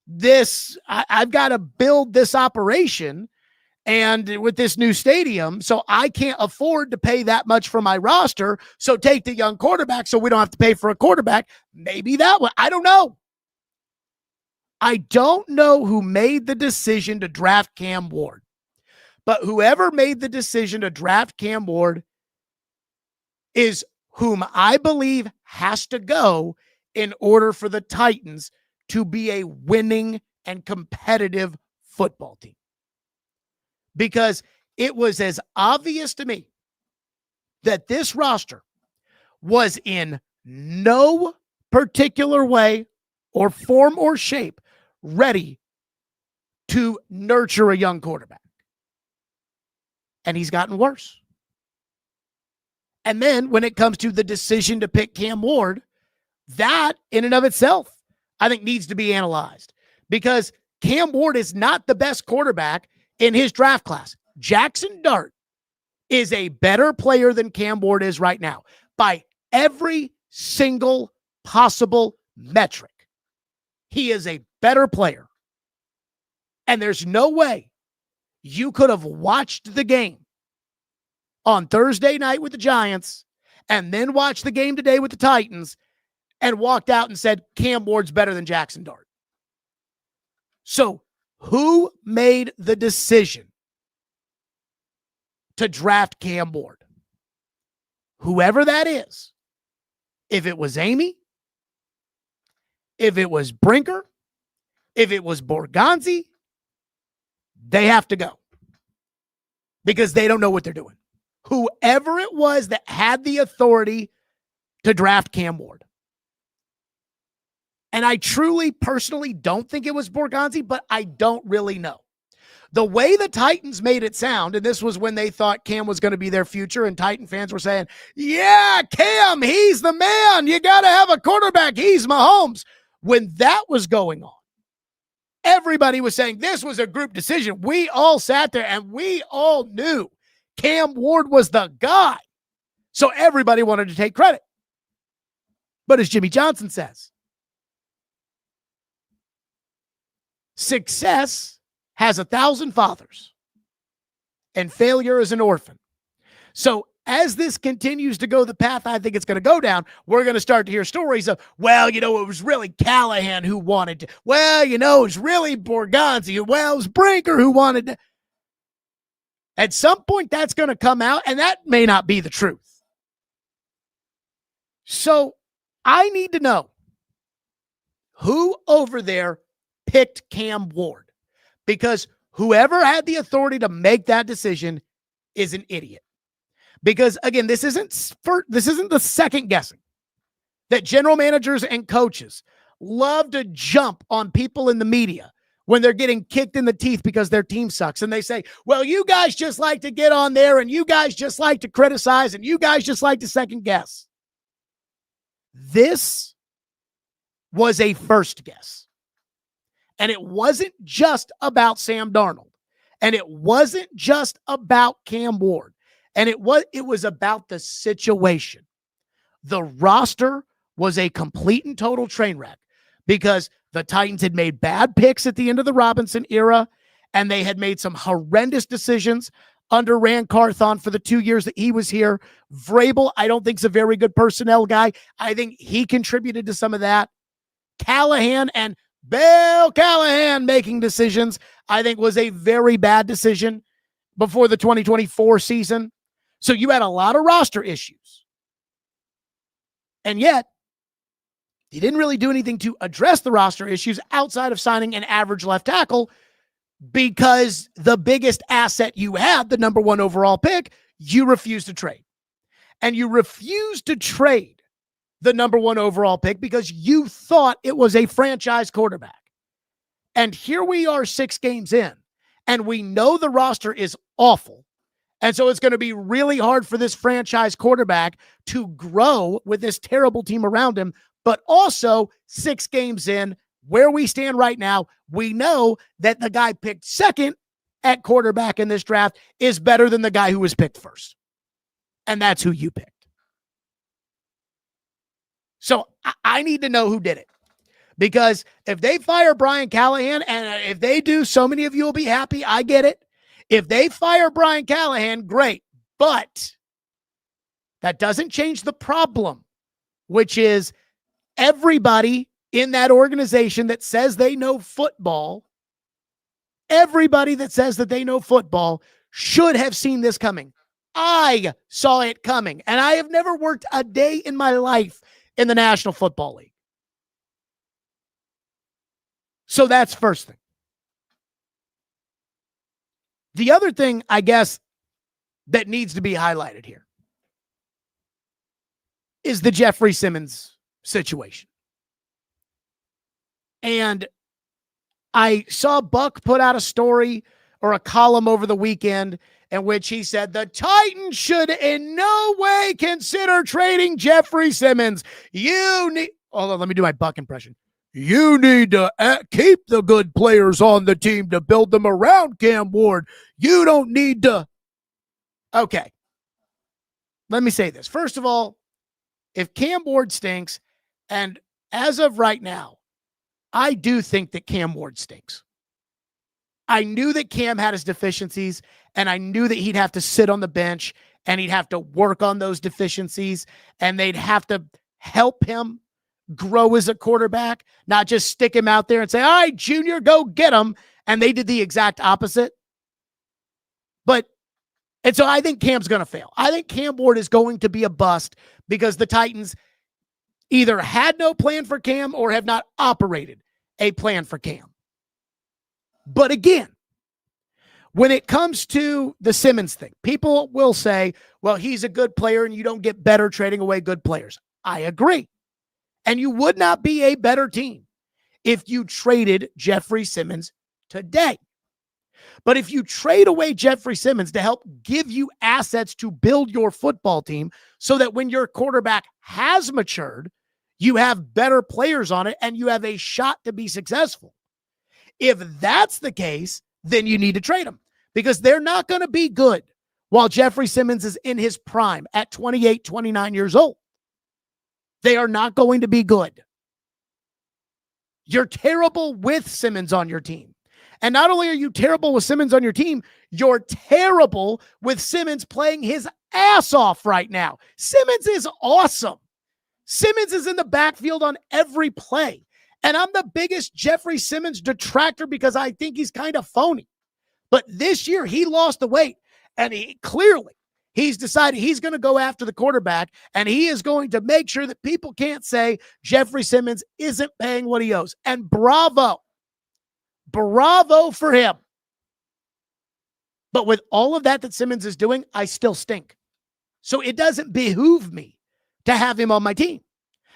this. I've got to build this operation and with this new stadium, so I can't afford to pay that much for my roster. So take the young quarterback so we don't have to pay for a quarterback. Maybe that one. I don't know. I don't know who made the decision to draft Cam Ward, but whoever made the decision to draft Cam Ward is whom I believe has to go in order for the Titans to be a winning and competitive football team. Because it was as obvious to me that this roster was in no particular way or form or shape ready to nurture a young quarterback. And he's gotten worse. And then when it comes to the decision to pick Cam Ward, that in and of itself, I think needs to be analyzed because Cam Ward is not the best quarterback in his draft class. Jackson Dart is a better player than Cam Ward is right now by every single possible metric. He is a better player. And there's no way you could have watched the game on Thursday night with the Giants and then watched the game today with the Titans and walked out and said, Cam Ward's better than Jackson Dart. So who made the decision to draft Cam Ward? Whoever that is. If it was Amy, if it was Brinker, if it was Borgonzi, they have to go because they don't know what they're doing. Whoever it was that had the authority to draft Cam Ward. And I truly, personally don't think it was Borgonzi, but I don't really know. The way the Titans made it sound, and this was when they thought Cam was going to be their future, and Titan fans were saying, yeah, Cam, he's the man. You got to have a quarterback. He's Mahomes. When that was going on, everybody was saying this was a group decision. We all sat there and we all knew Cam Ward was the guy. So everybody wanted to take credit. But as Jimmy Johnson says, success has 1,000 fathers and failure is an orphan. So as this continues to go the path I think it's going to go down, we're going to start to hear stories of, well, it was really Callahan who wanted to. Well, it was really Borgonzi. Well, it was Brinker who wanted to. At some point, that's going to come out, and that may not be the truth. So I need to know who over there picked Cam Ward, because whoever had the authority to make that decision is an idiot. Because again, this isn't the second guessing that general managers and coaches love to jump on people in the media when they're getting kicked in the teeth because their team sucks. And they say, well, you guys just like to get on there and you guys just like to criticize and you guys just like to second guess. This was a first guess. And it wasn't just about Sam Darnold. And it wasn't just about Cam Ward. And it was about the situation. The roster was a complete and total train wreck because the Titans had made bad picks at the end of the Robinson era, and they had made some horrendous decisions under Rand Carthon for the 2 years that he was here. Vrabel, I don't think is a very good personnel guy. I think he contributed to some of that. Callahan and Bill Callahan making decisions, I think was a very bad decision before the 2024 season. So you had a lot of roster issues. And yet, he didn't really do anything to address the roster issues outside of signing an average left tackle, because the biggest asset you had, the number 1 overall pick, you refused to trade. And you refused to trade the number 1 overall pick because you thought it was a franchise quarterback. And here we are 6 games in, and we know the roster is awful. And so it's going to be really hard for this franchise quarterback to grow with this terrible team around him. But also 6 games in, where we stand right now, we know that the guy picked second at quarterback in this draft is better than the guy who was picked first. And that's who you picked. So I need to know who did it. Because if they fire Brian Callahan, and if they do, so many of you will be happy. I get it. If they fire Brian Callahan, great. But that doesn't change the problem, which is everybody in that organization that says they know football, everybody that says that they know football should have seen this coming. I saw it coming, and I have never worked a day in my life in the National Football League. So that's first thing. The other thing, I guess, that needs to be highlighted here is the Jeffrey Simmons situation. And I saw Buck put out a story or a column over the weekend in which he said the Titans should in no way consider trading Jeffrey Simmons. Hold on, let me do my Buck impression. You need to keep the good players on the team to build them around Cam Ward. You don't need to. Okay. Let me say this. First of all, if Cam Ward stinks, and as of right now, I do think that Cam Ward stinks. I knew that Cam had his deficiencies, and I knew that he'd have to sit on the bench, and he'd have to work on those deficiencies, and they'd have to help him grow as a quarterback, not just stick him out there and say, all right, Junior, go get him. And they did the exact opposite. And so I think Cam's going to fail. I think Cam Ward is going to be a bust because the Titans either had no plan for Cam or have not operated a plan for Cam. But again, when it comes to the Simmons thing, people will say, well, he's a good player and you don't get better trading away good players. I agree. And you would not be a better team if you traded Jeffrey Simmons today. But if you trade away Jeffrey Simmons to help give you assets to build your football team so that when your quarterback has matured, you have better players on it and you have a shot to be successful. If that's the case, then you need to trade him because they're not going to be good while Jeffrey Simmons is in his prime at 28, 29 years old. They are not going to be good. You're terrible with Simmons on your team. And not only are you terrible with Simmons on your team, you're terrible with Simmons playing his ass off right now. Simmons is awesome. Simmons is in the backfield on every play. And I'm the biggest Jeffrey Simmons detractor because I think he's kind of phony. But this year he lost the weight and he's decided he's going to go after the quarterback and he is going to make sure that people can't say Jeffrey Simmons isn't paying what he owes. And bravo for him. But with all of that Simmons is doing, I still stink. So it doesn't behoove me to have him on my team.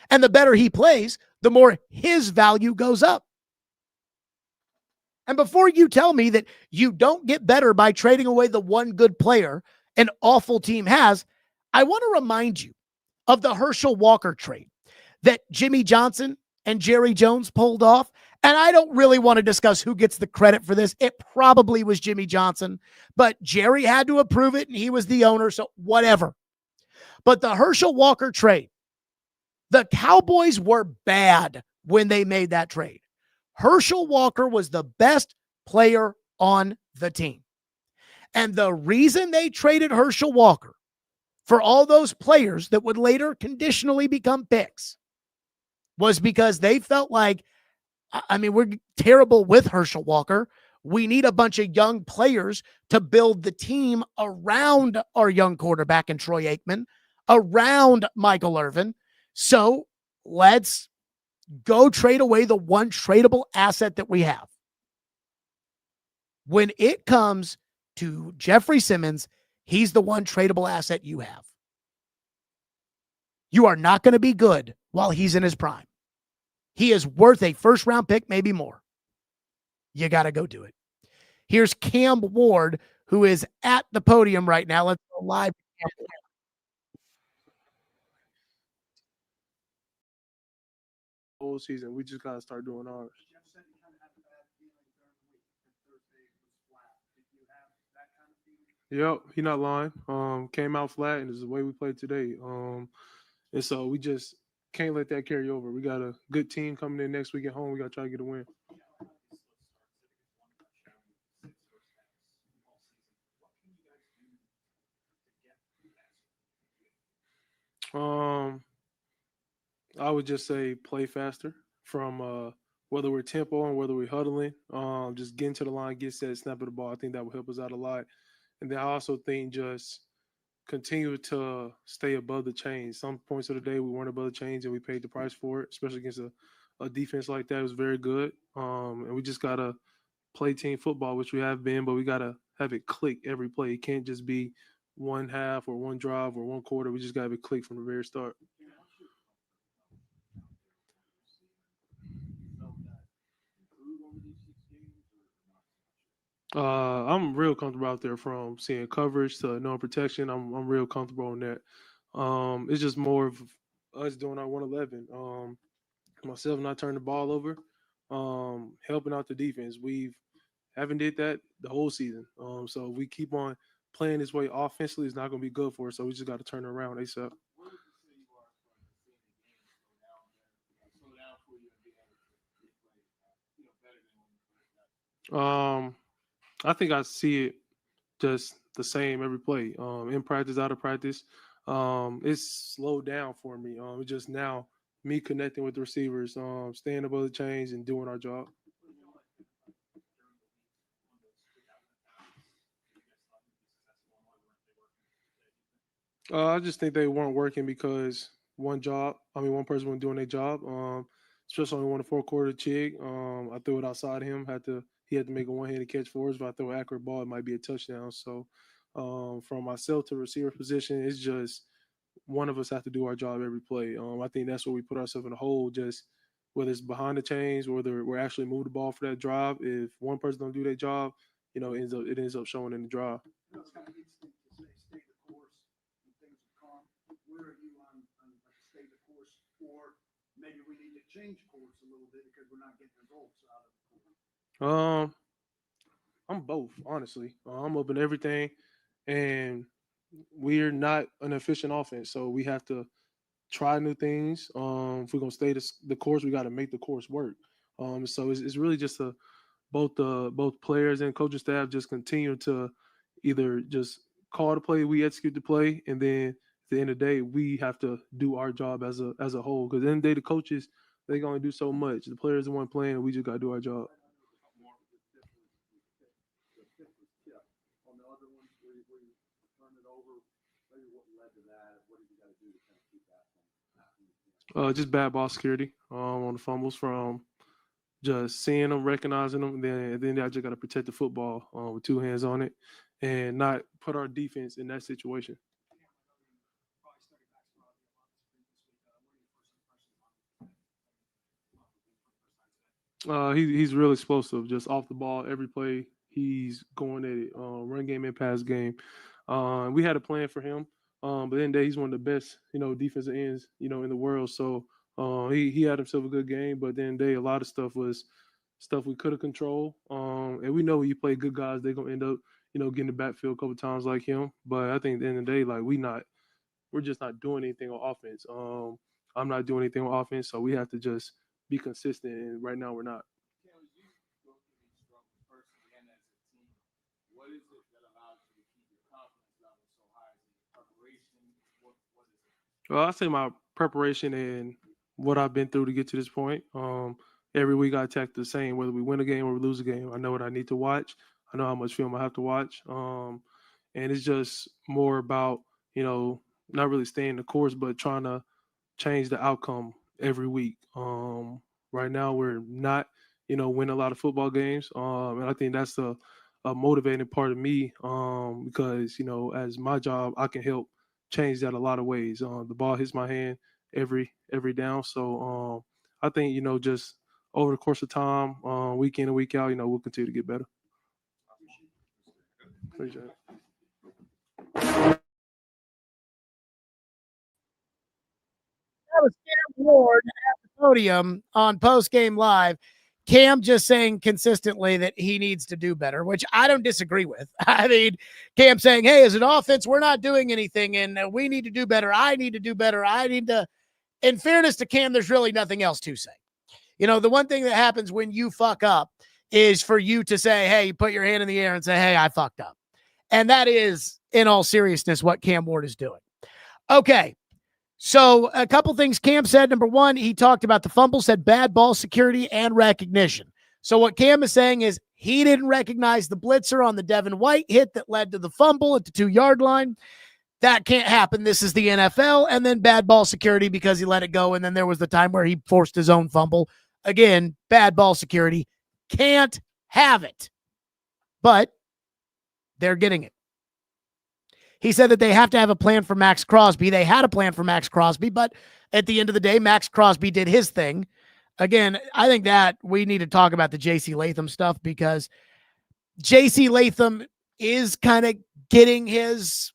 And the better he plays, the more his value goes up. And before you tell me that you don't get better by trading away the one good player an awful team has, I want to remind you of the Herschel Walker trade. that Jimmy Johnson and Jerry Jones pulled off. And I don't really want to discuss who gets the credit for this. It probably was Jimmy Johnson, but Jerry had to approve it and he was the owner, so whatever. But the Herschel Walker trade, the Cowboys were bad when they made that trade. Herschel Walker was the best player on the team. And the reason they traded Herschel Walker for all those players that would later conditionally become picks was because they felt like, I mean, we're terrible with Herschel Walker. We need a bunch of young players to build the team around our young quarterback and Troy Aikman, around Michael Irvin. So let's go trade away the one tradable asset that we have. When it comes to Jeffrey Simmons, he's the one tradable asset you have. You are not going to be good while he's in his prime. He is worth a first-round pick, maybe more. You got to go do it. Here's Cam Ward, who is at the podium right now. Let's go live. Whole season, we just got to start doing ours. Yep, he not lying. Came out flat, and it's the way we played today. And so we just can't let that carry over. We got a good team coming in next week at home. We got to try to get a win. I would just say play faster from whether we're tempo and whether we're huddling. Just getting to the line, get set, snap at the ball. I think that will help us out a lot. And then I also think just continue to stay above the chains. Some points of the day we weren't above the chains and we paid the price for it, especially against a defense like that. It was very good. And we just got to play team football, which we have been, but we got to have it click every play. It can't just be one half or one drive or one quarter. We just got to have it click from the very start. I'm real comfortable out there from seeing coverage to knowing protection. I'm real comfortable on that. It's just more of us doing our 111. Myself not turning the ball over, helping out the defense. We haven't did that the whole season. So we keep on playing this way offensively. It's not going to be good for us. So we just got to turn it around ASAP. I think I see it just the same every play. In practice, out of practice, it's slowed down for me. It's just now me connecting with the receivers, staying above the chains and doing our job. I just think they weren't working because one person wasn't doing their job. Especially on the 4-quarter Chig. I threw it outside him. He had to make a one-handed catch for us. If I throw an accurate ball, it might be a touchdown. So from myself to receiver position, it's just one of us have to do our job every play. I think that's where we put ourselves in a hole, just whether it's behind the chains, whether we're actually move the ball for that drive. If one person don't do their job, it ends up showing in the drive. It's kind of instinct to stay the course when things are calm. Where are you on stay the course, or maybe we need to change course a little bit because we're not getting results out of the course? I'm both, honestly. I'm open to everything, and we're not an efficient offense, so we have to try new things. If we're gonna stay the course, we got to make the course work. So it's really just both players and coaching staff just continue to either just call the play, we execute the play, and then at the end of the day, we have to do our job as a whole. Because at the end of the day, the coaches they can only do so much. The players the one playing, and we just got to do our job. Just bad ball security on the fumbles from just seeing them, recognizing them, and then I just got to protect the football with two hands on it and not put our defense in that situation. He's real explosive, just off the ball every play. He's going at it, run game and pass game. We had a plan for him, but in the day he's one of the best, defensive ends, in the world. So He had himself a good game, but then a lot of stuff was stuff we could have controlled. And we know when you play good guys, they're gonna end up, getting the backfield a couple times like him. But I think at the end of the day, like we're just not doing anything on offense. I'm not doing anything on offense, so we have to just be consistent. And right now, we're not. What is it that allows you to keep your confidence level so high? Is it preparation? What is it? Well, I say my preparation and what I've been through to get to this point. Every week I attack the same, whether we win a game or we lose a game. I know what I need to watch. I know how much film I have to watch. And it's just more about, not really staying the course, but trying to change the outcome every week. Right now we're not, winning a lot of football games. And I think that's a motivating part of me because, as my job, I can help change that a lot of ways. The ball hits my hand every down. So I think, just over the course of time, week in and week out, we'll continue to get better. Appreciate it. That was Cam Ward at the podium on Postgame Live. Cam just saying consistently that he needs to do better, which I don't disagree with. I mean, Cam saying, hey, as an offense, we're not doing anything and we need to do better. I need to do better. I need to. In fairness to Cam, there's really nothing else to say. The one thing that happens when you fuck up is for you to say, hey, you put your hand in the air and say, hey, I fucked up. And that is, in all seriousness, what Cam Ward is doing. Okay. So a couple things Cam said. Number one, he talked about the fumble, said bad ball security and recognition. So what Cam is saying is he didn't recognize the blitzer on the Devin White hit that led to the fumble at the 2-yard line. That can't happen. This is the NFL. And then bad ball security because he let it go. And then there was the time where he forced his own fumble. Again, bad ball security. Can't have it. But they're getting it. He said that they have to have a plan for Max Crosby. They had a plan for Max Crosby, but at the end of the day, Max Crosby did his thing. Again, I think that we need to talk about the J.C. Latham stuff because J.C. Latham is kind of getting his,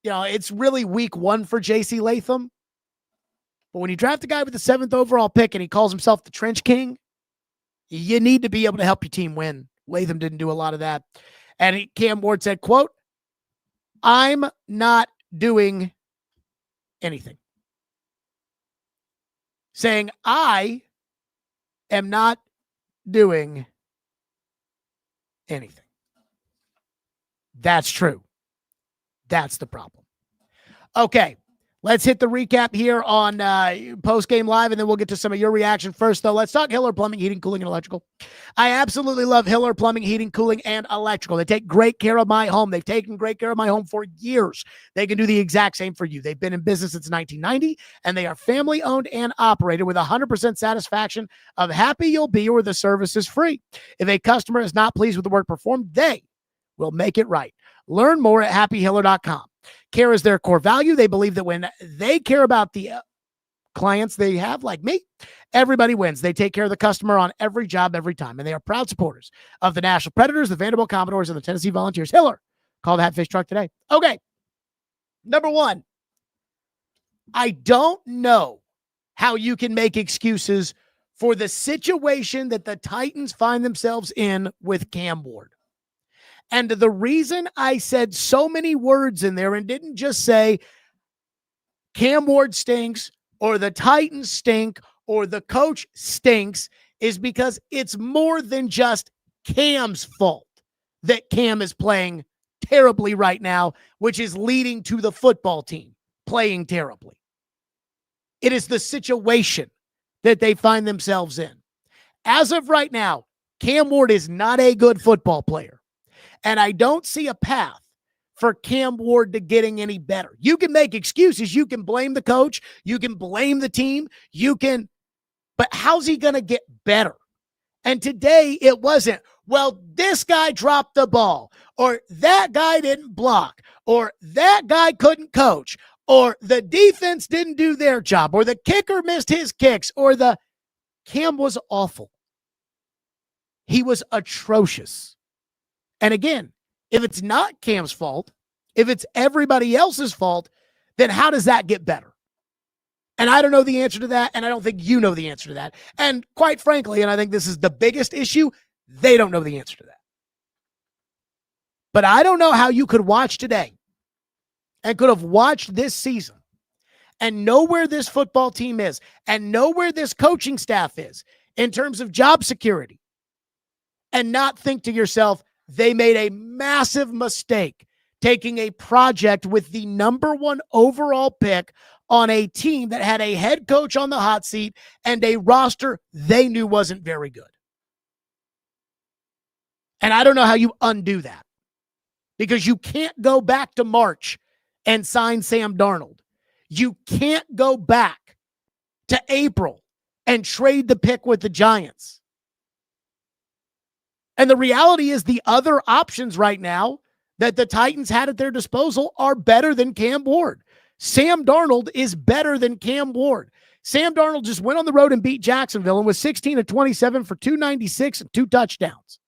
it's really week one for J.C. Latham. But when you draft a guy with the 7th overall pick and he calls himself the Trench King, you need to be able to help your team win. Latham didn't do a lot of that. And Cam Ward said, quote, I'm not doing anything. Saying I am not doing anything. That's true. That's the problem. Okay. Let's hit the recap here on Postgame Live, and then we'll get to some of your reaction. First, though, let's talk Hiller Plumbing, Heating, Cooling, and Electrical. I absolutely love Hiller Plumbing, Heating, Cooling, and Electrical. They take great care of my home. They've taken great care of my home for years. They can do the exact same for you. They've been in business since 1990, and they are family-owned and operated with 100% satisfaction of happy you'll be or the service is free. If a customer is not pleased with the work performed, they will make it right. Learn more at happyhiller.com. Care is their core value. They believe that when they care about the clients they have, like me, everybody wins. They take care of the customer on every job, every time. And they are proud supporters of the National Predators, the Vanderbilt Commodores, and the Tennessee Volunteers. Hiller, call the Hatfish Truck today. Okay. Number one, I don't know how you can make excuses for the situation that the Titans find themselves in with Cam Ward. And the reason I said so many words in there and didn't just say Cam Ward stinks or the Titans stink or the coach stinks is because it's more than just Cam's fault that Cam is playing terribly right now, which is leading to the football team playing terribly. It is the situation that they find themselves in. As of right now, Cam Ward is not a good football player. And I don't see a path for Cam Ward to getting any better. You can make excuses. You can blame the coach. You can blame the team. But how's he going to get better? And today it wasn't, well, this guy dropped the ball, or that guy didn't block, or that guy couldn't coach, or the defense didn't do their job, or the kicker missed his kicks, or Cam was awful. He was atrocious. And again, if it's not Cam's fault, if it's everybody else's fault, then how does that get better? And I don't know the answer to that, and I don't think you know the answer to that. And quite frankly, and I think this is the biggest issue, they don't know the answer to that. But I don't know how you could watch today and could have watched this season and know where this football team is and know where this coaching staff is in terms of job security and not think to yourself, they made a massive mistake taking a project with the number 1 overall pick on a team that had a head coach on the hot seat and a roster they knew wasn't very good. And I don't know how you undo that, because you can't go back to March and sign Sam Darnold. You can't go back to April and trade the pick with the Giants. And the reality is the other options right now that the Titans had at their disposal are better than Cam Ward. Sam Darnold is better than Cam Ward. Sam Darnold just went on the road and beat Jacksonville and was 16 of 27 for 296 and 2 touchdowns.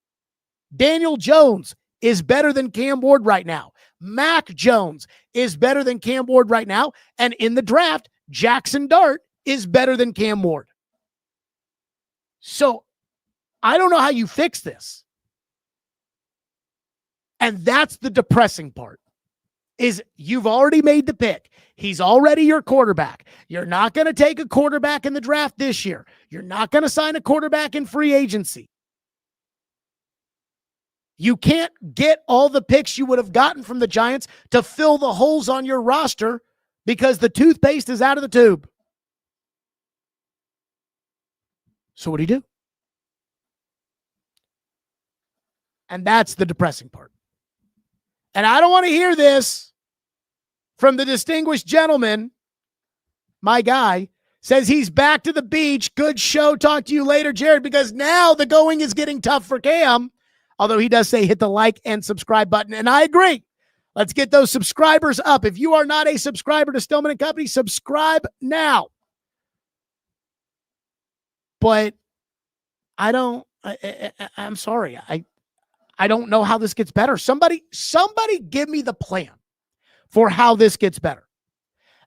Daniel Jones is better than Cam Ward right now. Mac Jones is better than Cam Ward right now. And in the draft, Jackson Dart is better than Cam Ward. So I don't know how you fix this. And that's the depressing part, is you've already made the pick. He's already your quarterback. You're not going to take a quarterback in the draft this year. You're not going to sign a quarterback in free agency. You can't get all the picks you would have gotten from the Giants to fill the holes on your roster because the toothpaste is out of the tube. So what do you do? And that's the depressing part. And I don't want to hear this from the distinguished gentleman. My guy says he's back to the beach. Good show. Talk to you later, Jared, because now the going is getting tough for Cam. Although he does say hit the like and subscribe button. And I agree. Let's get those subscribers up. If you are not a subscriber to Stillman and Company, subscribe now. But I'm sorry. I don't know how this gets better. Somebody give me the plan for how this gets better.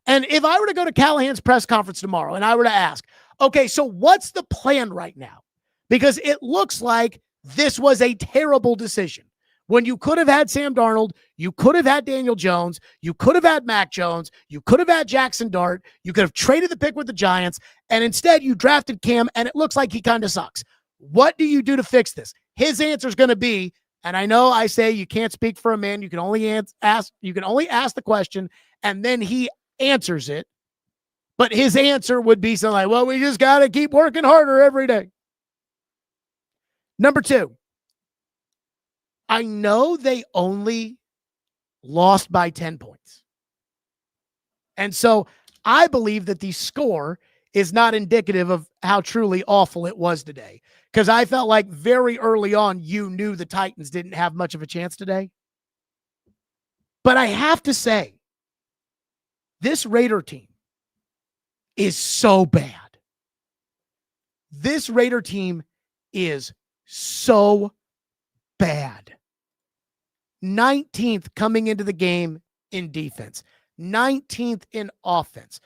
And if I were to go to Callahan's press conference tomorrow and I were to ask, okay, so what's the plan right now? Because it looks like this was a terrible decision. When you could have had Sam Darnold, you could have had Daniel Jones, you could have had Mac Jones, you could have had Jackson Dart, you could have traded the pick with the Giants, and instead you drafted Cam, and it looks like he kind of sucks. What do you do to fix this? His answer is going to be, and I know I say you can't speak for a man, you can only ask the question, and then he answers it. But his answer would be something like, well, we just got to keep working harder every day. Number 2, I know they only lost by 10 points. And so I believe that the score is not indicative of how truly awful it was today. Because I felt like very early on, you knew the Titans didn't have much of a chance today. But I have to say, this Raider team is so bad. This Raider team is so bad. 19th coming into the game in defense, 19th in offense,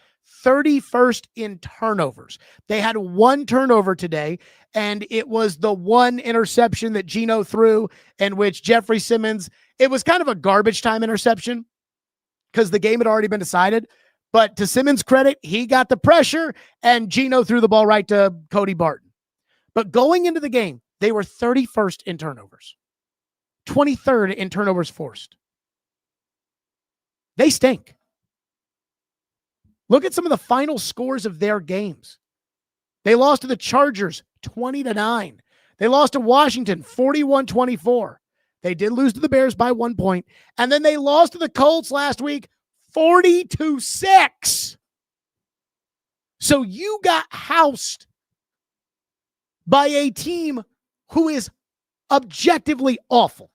31st in turnovers. They had 1 turnover today, and it was the 1 interception that Geno threw, in which Jeffrey Simmons, it was kind of a garbage time interception because the game had already been decided. But to Simmons' credit, he got the pressure, and Geno threw the ball right to Cody Barton. But going into the game, they were 31st in turnovers, 23rd in turnovers forced. They stink. Look at some of the final scores of their games. They lost to the Chargers 20-9. They lost to Washington 41-24. They did lose to the Bears by 1 point. And then they lost to the Colts last week 40-6. So you got housed by a team who is objectively awful.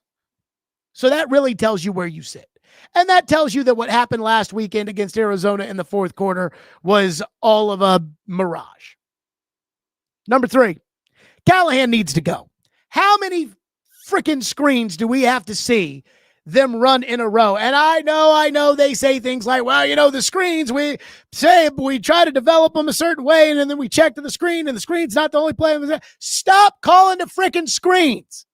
So that really tells you where you sit. And that tells you that what happened last weekend against Arizona in the fourth quarter was all of a mirage. Number 3, Callahan needs to go. How many freaking screens do we have to see them run in a row. And I know they say things like, well, the screens, we try to develop them a certain way, and then we check to the screen, and the screen's not the only play. Stop calling the freaking screens.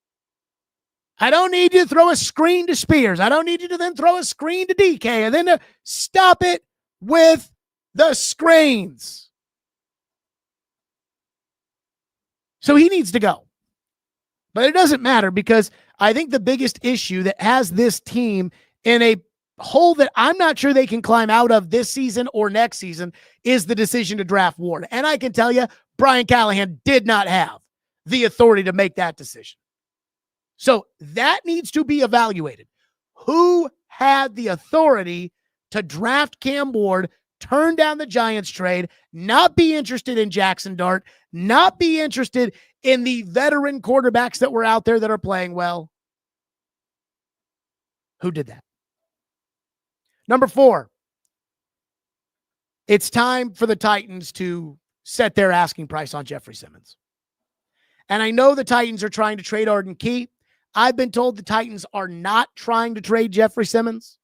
I don't need you to throw a screen to Spears. I don't need you to then throw a screen to DK, and then stop it with the screens. So he needs to go. But it doesn't matter, because I think the biggest issue that has this team in a hole that I'm not sure they can climb out of this season or next season is the decision to draft Ward. And I can tell you, Brian Callahan did not have the authority to make that decision. So that needs to be evaluated. Who had the authority to draft Cam Ward, turn down the Giants trade, not be interested in Jackson Dart, not be interested in the veteran quarterbacks that were out there that are playing well? Who did that? Number 4, it's time for the Titans to set their asking price on Jeffrey Simmons. And I know the Titans are trying to trade Arden Key. I've been told the Titans are not trying to trade Jeffrey Simmons.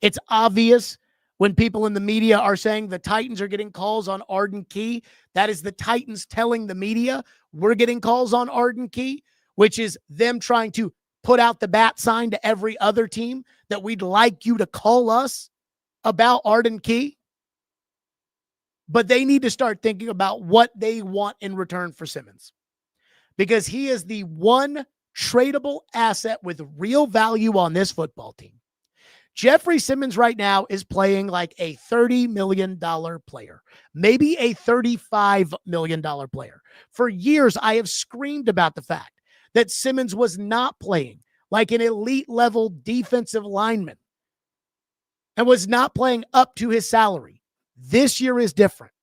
It's obvious when people in the media are saying the Titans are getting calls on Arden Key. That is the Titans telling the media we're getting calls on Arden Key, which is them trying to put out the bat sign to every other team that we'd like you to call us about Arden Key. But they need to start thinking about what they want in return for Simmons, because he is the one tradable asset with real value on this football team. Jeffrey Simmons right now is playing like a $30 million player, maybe a $35 million player. For years, I have screamed about the fact that Simmons was not playing like an elite level defensive lineman and was not playing up to his salary. This year is different.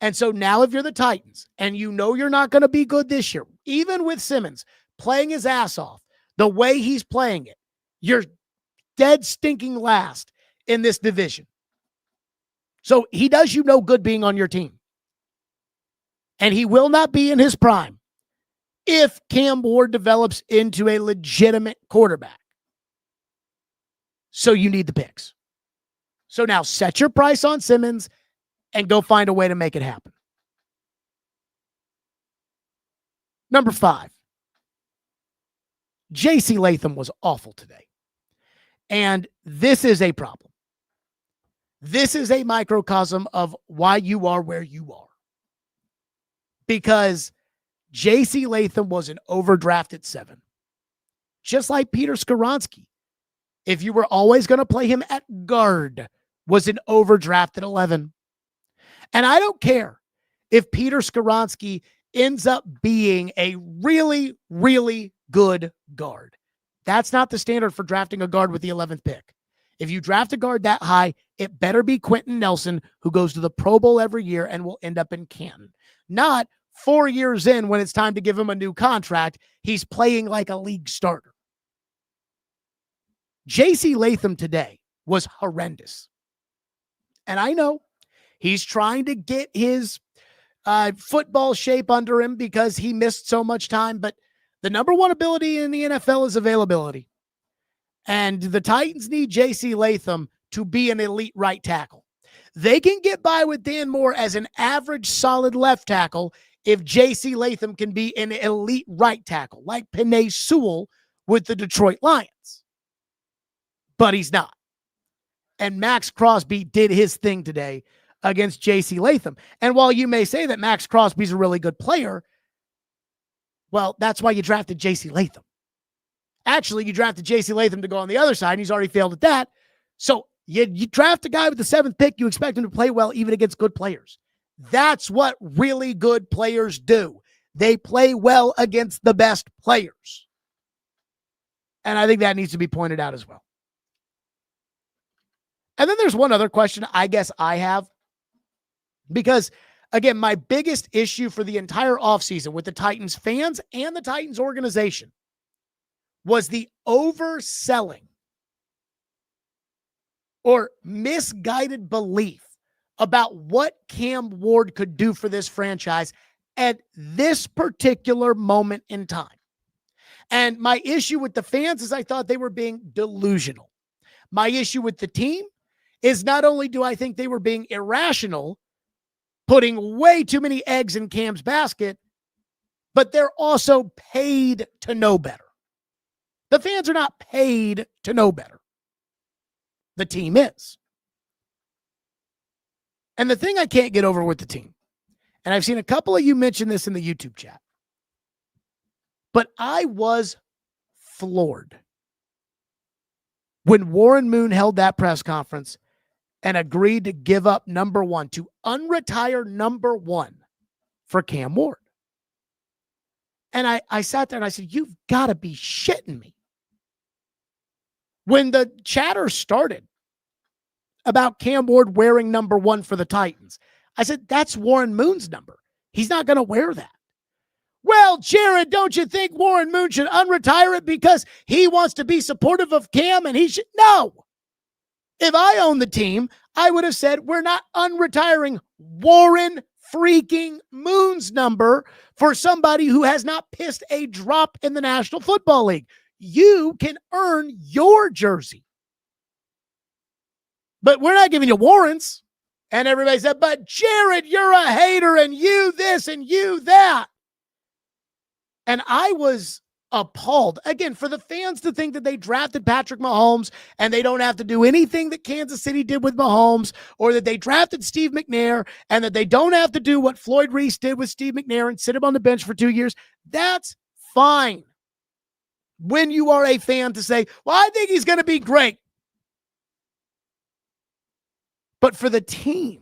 And so now if you're the Titans and you know you're not going to be good this year, even with Simmons playing his ass off the way he's playing it, you're dead stinking last in this division. So he does you no good being on your team. And he will not be in his prime if Cam Ward develops into a legitimate quarterback. So you need the picks. So now set your price on Simmons and go find a way to make it happen. Number 5, J.C. Latham was awful today. And this is a problem. This is a microcosm of why you are where you are. Because J.C. Latham was an overdrafted 7. Just like Peter Skoronski. If you were always going to play him at guard, was an overdrafted 11. And I don't care if Peter Skoronski ends up being a really, really good guard. That's not the standard for drafting a guard with the 11th pick. If you draft a guard that high, it better be Quentin Nelson, who goes to the Pro Bowl every year and will end up in Canton. Not 4 years in, when it's time to give him a new contract, he's playing like a league starter. J.C. Latham today was horrendous. And I know he's trying to get his football shape under him because he missed so much time, but the number one ability in the NFL is availability. And the Titans need J.C. Latham to be an elite right tackle. They can get by with Dan Moore as an average solid left tackle if J.C. Latham can be an elite right tackle, like Penei Sewell with the Detroit Lions. But he's not. And Max Crosby did his thing today against J.C. Latham. And while you may say that Max Crosby's a really good player, well, that's why you drafted J.C. Latham. Actually, you drafted J.C. Latham to go on the other side, and he's already failed at that. So you draft a guy with the 7th pick, you expect him to play well even against good players. That's what really good players do. They play well against the best players. And I think that needs to be pointed out as well. And then there's one other question I guess I have. Because, again, my biggest issue for the entire offseason with the Titans fans and the Titans organization was the overselling or misguided belief about what Cam Ward could do for this franchise at this particular moment in time. And my issue with the fans is I thought they were being delusional. My issue with the team is not only do I think they were being irrational, putting way too many eggs in Cam's basket, but they're also paid to know better. The fans are not paid to know better. The team is. And the thing I can't get over with the team, and I've seen a couple of you mention this in the YouTube chat, but I was floored when Warren Moon held that press conference and agreed to give up number 1, to unretire number 1 for Cam Ward. And I sat there and I said, you've got to be shitting me. When the chatter started about Cam Ward wearing number 1 for the Titans, I said, that's Warren Moon's number. He's not going to wear that. Well, Jared, don't you think Warren Moon should unretire it because he wants to be supportive of Cam and he should? No. If I owned the team, I would have said, we're not unretiring Warren freaking Moon's number for somebody who has not pissed a drop in the National Football League. You can earn your jersey. But we're not giving you Warren's. And everybody said, but Jared, you're a hater and you this and you that. And I was appalled, again, for the fans to think that they drafted Patrick Mahomes and they don't have to do anything that Kansas City did with Mahomes, or that they drafted Steve McNair and that they don't have to do what Floyd Reese did with Steve McNair and sit him on the bench for 2 years. That's fine. When you are a fan to say, well, I think he's going to be great. But for the team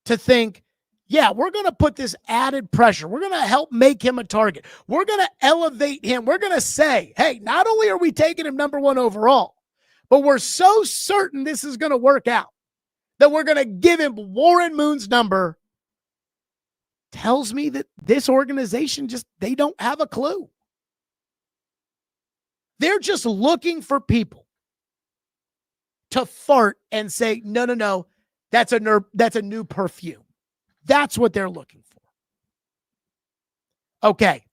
to think, yeah, we're going to put this added pressure. We're going to help make him a target. We're going to elevate him. We're going to say, hey, not only are we taking him number 1 overall, but we're so certain this is going to work out that we're going to give him Warren Moon's number, tells me that this organization they don't have a clue. They're just looking for people to fart and say, no, that's a new perfume. That's what they're looking for. Okay,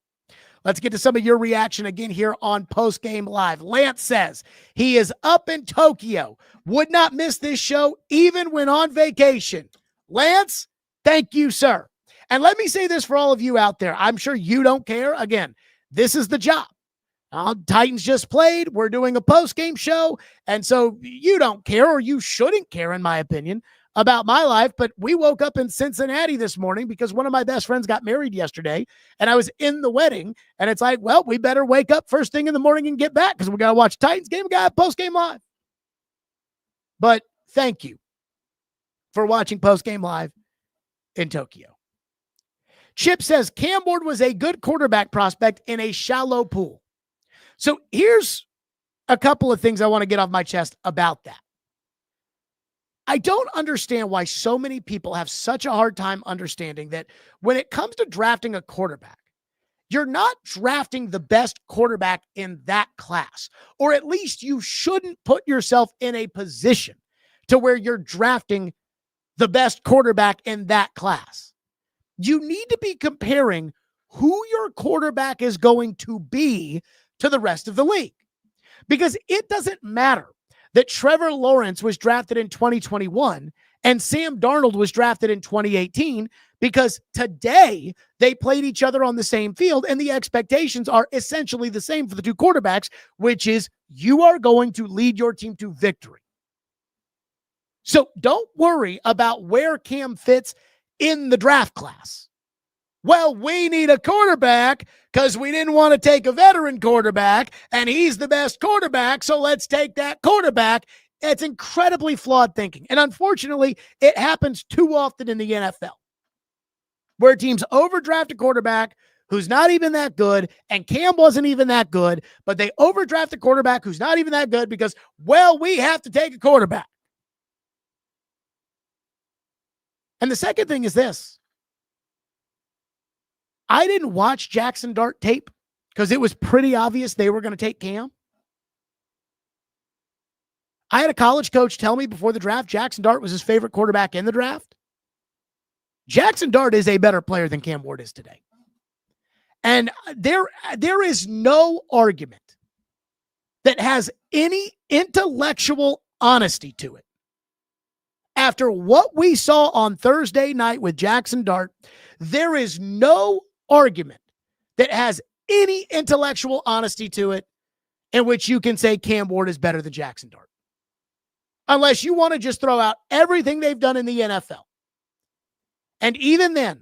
let's get to some of your reaction again here on Postgame Live. Lance says he is up in Tokyo, would not miss this show even when on vacation. Lance, thank you, sir. And let me say this for all of you out there. I'm sure you don't care. Again, this is the job. Titans just played. We're doing a post-game show. And so you don't care, or you shouldn't care, in my opinion, about my life. But we woke up in Cincinnati this morning because one of my best friends got married yesterday, and I was in the wedding. And it's like, well, we better wake up first thing in the morning and get back because we got to watch Titans game. We got post-game live. But thank you for watching post-game live in Tokyo. Chip says Cam Ward was a good quarterback prospect in a shallow pool. So here's a couple of things I want to get off my chest about that. I don't understand why so many people have such a hard time understanding that when it comes to drafting a quarterback, you're not drafting the best quarterback in that class, or at least you shouldn't put yourself in a position to where you're drafting the best quarterback in that class. You need to be comparing who your quarterback is going to be to the rest of the league. Because it doesn't matter that Trevor Lawrence was drafted in 2021 and Sam Darnold was drafted in 2018, because today they played each other on the same field and the expectations are essentially the same for the two quarterbacks, which is you are going to lead your team to victory. So don't worry about where Cam fits in the draft class. Well, we need a quarterback because we didn't want to take a veteran quarterback, and he's the best quarterback, so let's take that quarterback. It's incredibly flawed thinking. And unfortunately, it happens too often in the NFL, where teams overdraft a quarterback who's not even that good, and Cam wasn't even that good, but they overdraft a quarterback who's not even that good because, well, we have to take a quarterback. And the second thing is this. I didn't watch Jackson Dart tape because it was pretty obvious they were going to take Cam. I had a college coach tell me before the draft Jackson Dart was his favorite quarterback in the draft. Jackson Dart is a better player than Cam Ward is today. And there is no argument that has any intellectual honesty to it. After what we saw on Thursday night with Jackson Dart, there is no argument that has any intellectual honesty to it in which you can say Cam Ward is better than Jackson Dart. Unless you want to just throw out everything they've done in the NFL. And even then,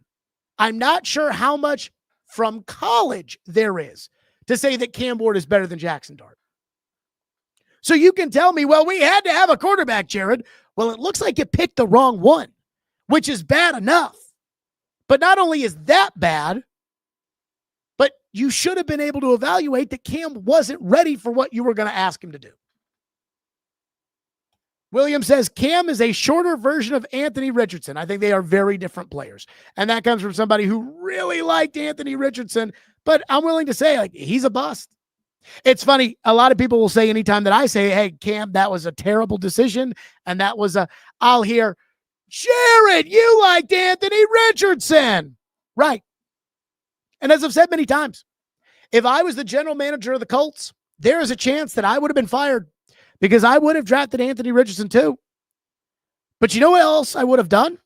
I'm not sure how much from college there is to say that Cam Ward is better than Jackson Dart. So you can tell me, well, we had to have a quarterback, Jared. Well, it looks like you picked the wrong one, which is bad enough. But not only is that bad, but you should have been able to evaluate that Cam wasn't ready for what you were going to ask him to do. William says Cam is a shorter version of Anthony Richardson. I think they are very different players. And that comes from somebody who really liked Anthony Richardson, but I'm willing to say, like, he's a bust. It's funny. A lot of people will say anytime that I say, hey, Cam, that was a terrible decision. And I'll hear, Jared, you liked Anthony Richardson. Right. And as I've said many times, if I was the general manager of the Colts, there is a chance that I would have been fired because I would have drafted Anthony Richardson too. But you know what else I would have done?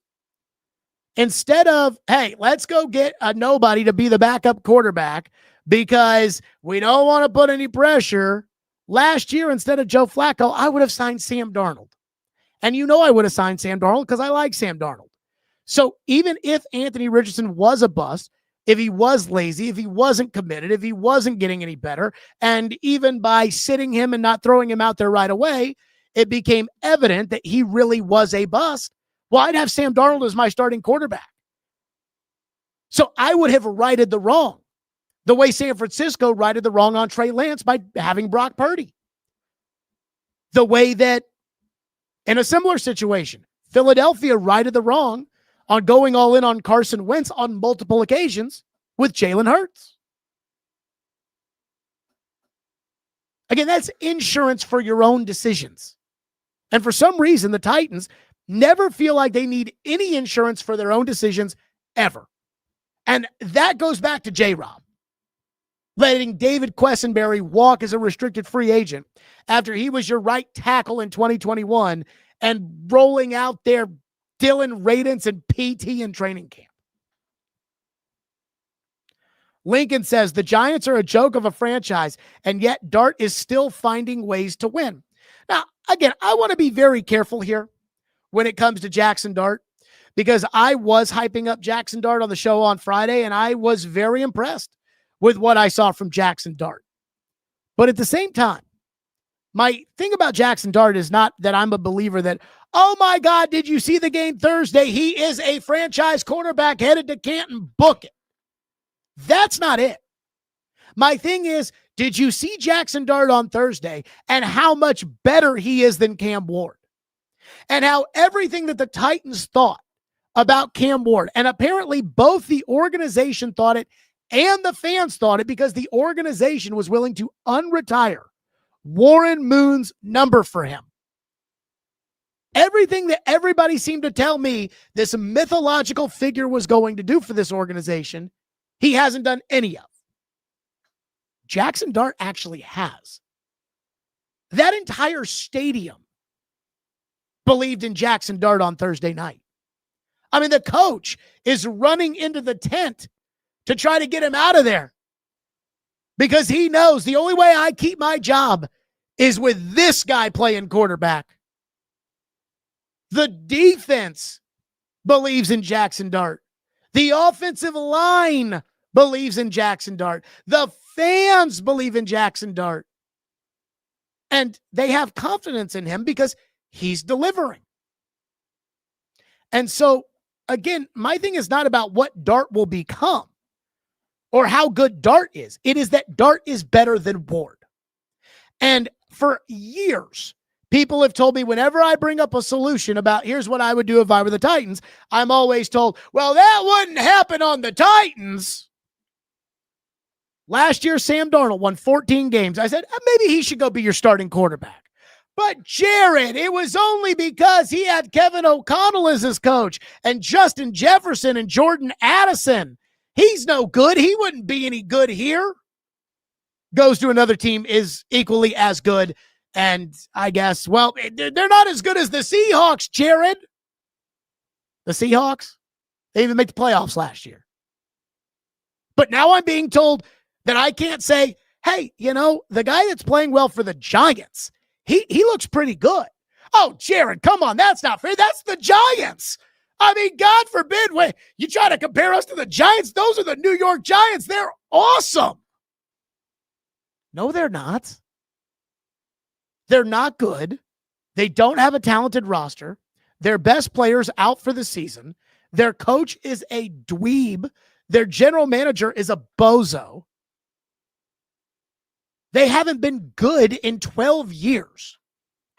Instead of, hey, let's go get a nobody to be the backup quarterback because we don't want to put any pressure. Last year, instead of Joe Flacco, I would have signed Sam Darnold. And you know I would have signed Sam Darnold because I like Sam Darnold. So even if Anthony Richardson was a bust, if he was lazy, if he wasn't committed, if he wasn't getting any better, and even by sitting him and not throwing him out there right away, it became evident that he really was a bust, well, I'd have Sam Darnold as my starting quarterback. So I would have righted the wrong, the way San Francisco righted the wrong on Trey Lance by having Brock Purdy. The way that, in a similar situation, Philadelphia righted the wrong on going all in on Carson Wentz on multiple occasions with Jalen Hurts. Again, that's insurance for your own decisions. And for some reason, the Titans never feel like they need any insurance for their own decisions ever. And that goes back to J-Rob. Letting David Quessenberry walk as a restricted free agent after he was your right tackle in 2021 and rolling out there Dylan Radins and PT in training camp. Lincoln says the Giants are a joke of a franchise, and yet Dart is still finding ways to win. Now, again, I want to be very careful here when it comes to Jackson Dart, because I was hyping up Jackson Dart on the show on Friday, and I was very impressed with what I saw from Jackson Dart. But at the same time, my thing about Jackson Dart is not that I'm a believer that, oh my God, did you see the game Thursday? He is a franchise quarterback headed to Canton. Book it. That's not it. My thing is, did you see Jackson Dart on Thursday and how much better he is than Cam Ward? And how everything that the Titans thought about Cam Ward, and apparently both the organization thought it and the fans thought it because the organization was willing to unretire Warren Moon's number for him. Everything that everybody seemed to tell me this mythological figure was going to do for this organization, he hasn't done any of. Jackson Dart actually has. That entire stadium believed in Jackson Dart on Thursday night. I mean, the coach is running into the tent to try to get him out of there because he knows the only way I keep my job is with this guy playing quarterback. The defense believes in Jackson Dart. The offensive line believes in Jackson Dart. The fans believe in Jackson Dart. And they have confidence in him because he's delivering. And so, again, my thing is not about what Dart will become or how good Dart is. It is that Dart is better than Ward. And for years, people have told me whenever I bring up a solution about here's what I would do if I were the Titans, I'm always told, well, that wouldn't happen on the Titans. Last year, Sam Darnold won 14 games. I said, maybe he should go be your starting quarterback. But Jared, it was only because he had Kevin O'Connell as his coach and Justin Jefferson and Jordan Addison. He's no good. He wouldn't be any good here. Goes to another team, is equally as good. And I guess, well, they're not as good as the Seahawks, Jared. The Seahawks, they didn't even make the playoffs last year. But now I'm being told that I can't say, hey, the guy that's playing well for the Giants, he looks pretty good. Oh, Jared, come on. That's not fair. That's the Giants. I mean, God forbid when you try to compare us to the Giants. Those are the New York Giants. They're awesome. No, they're not. They're not good. They don't have a talented roster. Their best players out for the season. Their coach is a dweeb. Their general manager is a bozo. They haven't been good in 12 years.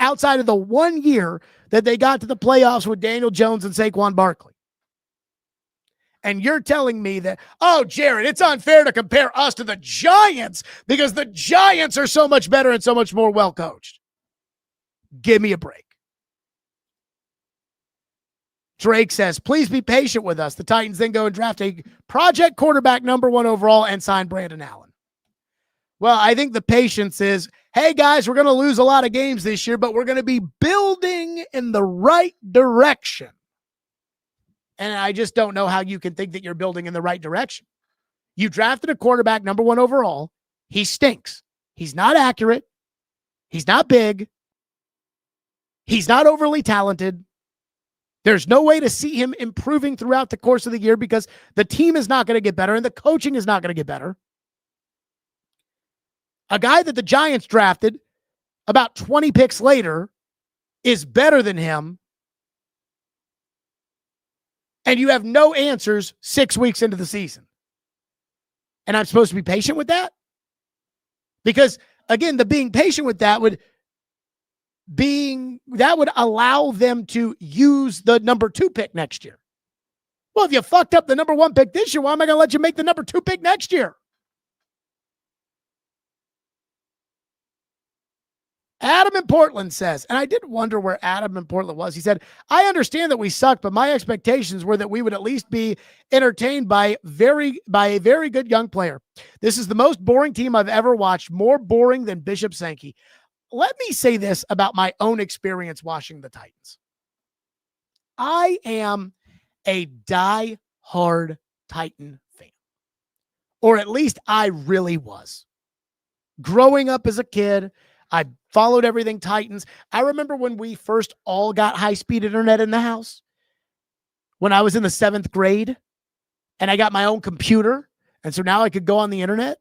Outside of the 1 year that they got to the playoffs with Daniel Jones and Saquon Barkley. And you're telling me that, oh, Jared, it's unfair to compare us to the Giants because the Giants are so much better and so much more well-coached. Give me a break. Drake says, please be patient with us. The Titans then go and draft a project quarterback number 1 overall and sign Brandon Allen. Well, I think the patience is, hey, guys, we're going to lose a lot of games this year, but we're going to be building in the right direction. And I just don't know how you can think that you're building in the right direction. You drafted a quarterback number 1 overall. He stinks. He's not accurate. He's not big. He's not overly talented. There's no way to see him improving throughout the course of the year because the team is not going to get better and the coaching is not going to get better. A guy that the Giants drafted about 20 picks later is better than him. And you have no answers 6 weeks into the season. And I'm supposed to be patient with that? Because, again, the being patient with that would allow them to use the number 2 pick next year. Well, if you fucked up the number 1 pick this year, why am I going to let you make the number 2 pick next year? Adam in Portland says, and I did wonder where Adam in Portland was. He said, I understand that we sucked, but my expectations were that we would at least be entertained by a very good young player. This is the most boring team I've ever watched, more boring than Bishop Sankey. Let me say this about my own experience watching the Titans. I am a die-hard Titan fan, or at least I really was. Growing up as a kid, I followed everything Titans. I remember when we first all got high-speed internet in the house, when I was in the 7th grade, and I got my own computer, and so now I could go on the internet.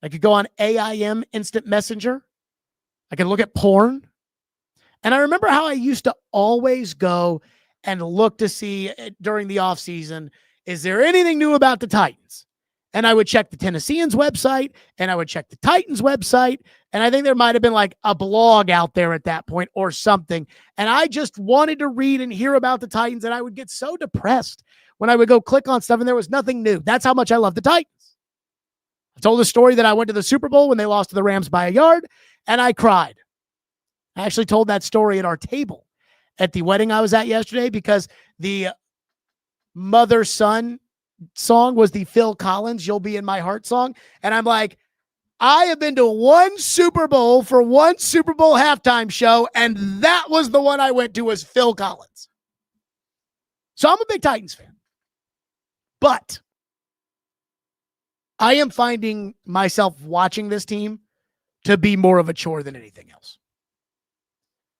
I could go on AIM Instant Messenger. I could look at porn. And I remember how I used to always go and look to see during the offseason, is there anything new about the Titans? And I would check the Tennesseans website, and I would check the Titans website, and I think there might have been like a blog out there at that point or something. And I just wanted to read and hear about the Titans, and I would get so depressed when I would go click on stuff and there was nothing new. That's how much I love the Titans. I told the story that I went to the Super Bowl when they lost to the Rams by a yard, and I cried. I actually told that story at our table at the wedding I was at yesterday because the mother-son song was the Phil Collins "You'll Be in My Heart" song. And I'm like, I have been to one Super Bowl for one Super Bowl halftime show, and that was the one I went to, was Phil Collins. So I'm a big Titans fan. But I am finding myself watching this team to be more of a chore than anything else.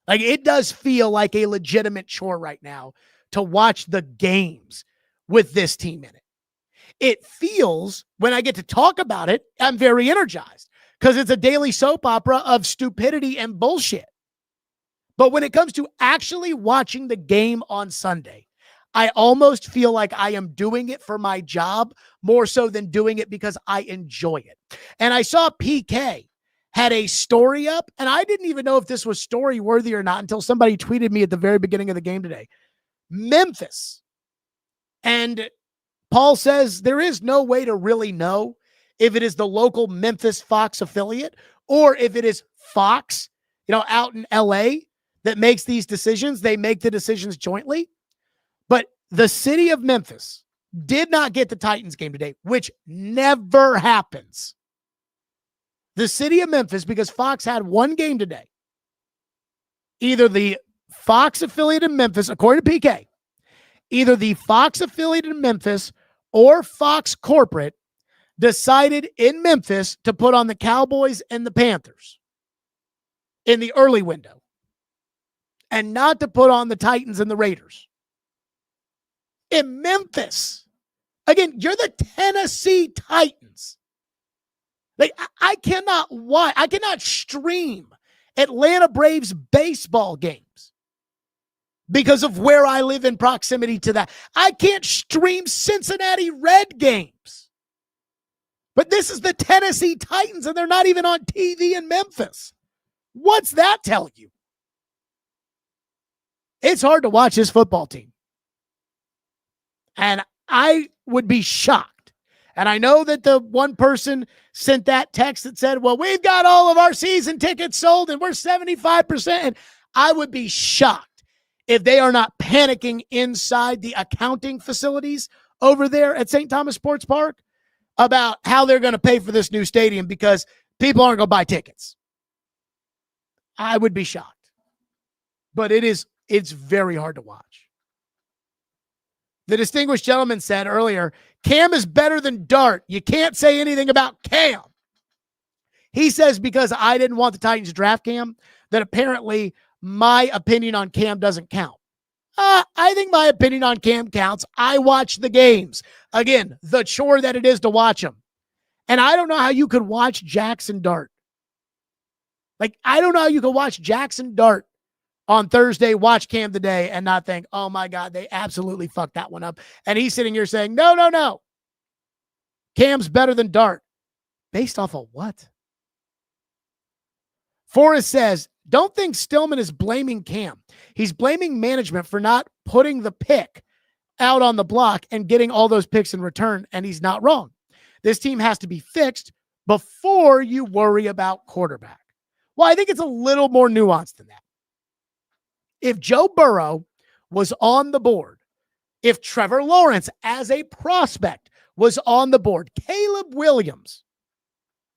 Like, it does feel like a legitimate chore right now to watch the games with this team in it. It feels, when I get to talk about it, I'm very energized because it's a daily soap opera of stupidity and bullshit. But when it comes to actually watching the game on Sunday, I almost feel like I am doing it for my job more so than doing it because I enjoy it. And I saw PK had a story up, and I didn't even know if this was story worthy or not until somebody tweeted me at the very beginning of the game today. Memphis. And Paul says there is no way to really know if it is the local Memphis Fox affiliate or if it is Fox, out in LA that makes these decisions. They make the decisions jointly. But the city of Memphis, did not get the Titans game today, which never happens. The city of Memphis, because Fox had one game today, either the Fox affiliate in Memphis, according to PK, either the Fox affiliate in Memphis or Fox corporate decided in Memphis to put on the Cowboys and the Panthers in the early window and not to put on the Titans and the Raiders. In Memphis. Again, you're the Tennessee Titans. Like, I cannot stream Atlanta Braves baseball games because of where I live in proximity to that. I can't stream Cincinnati Red games. But this is the Tennessee Titans, and they're not even on TV in Memphis. What's that tell you? It's hard to watch this football team. And I would be shocked. And I know that the one person sent that text that said, well, we've got all of our season tickets sold and we're 75%. And I would be shocked if they are not panicking inside the accounting facilities over there at St. Thomas Sports Park about how they're going to pay for this new stadium because people aren't going to buy tickets. I would be shocked. But it's very hard to watch. The distinguished gentleman said earlier, Cam is better than Dart. You can't say anything about Cam. He says because I didn't want the Titans to draft Cam, that apparently my opinion on Cam doesn't count. I think my opinion on Cam counts. I watch the games. Again, the chore that it is to watch them. And I don't know how you could watch Jackson Dart. Like, I don't know how you could watch Jackson Dart on Thursday, watch Cam today, and not think, oh my God, they absolutely fucked that one up. And he's sitting here saying, no. Cam's better than Dart. Based off of what? Forrest says, don't think Stillman is blaming Cam. He's blaming management for not putting the pick out on the block and getting all those picks in return, and he's not wrong. This team has to be fixed before you worry about quarterback. Well, I think it's a little more nuanced than that. If Joe Burrow was on the board, if Trevor Lawrence as a prospect was on the board, Caleb Williams,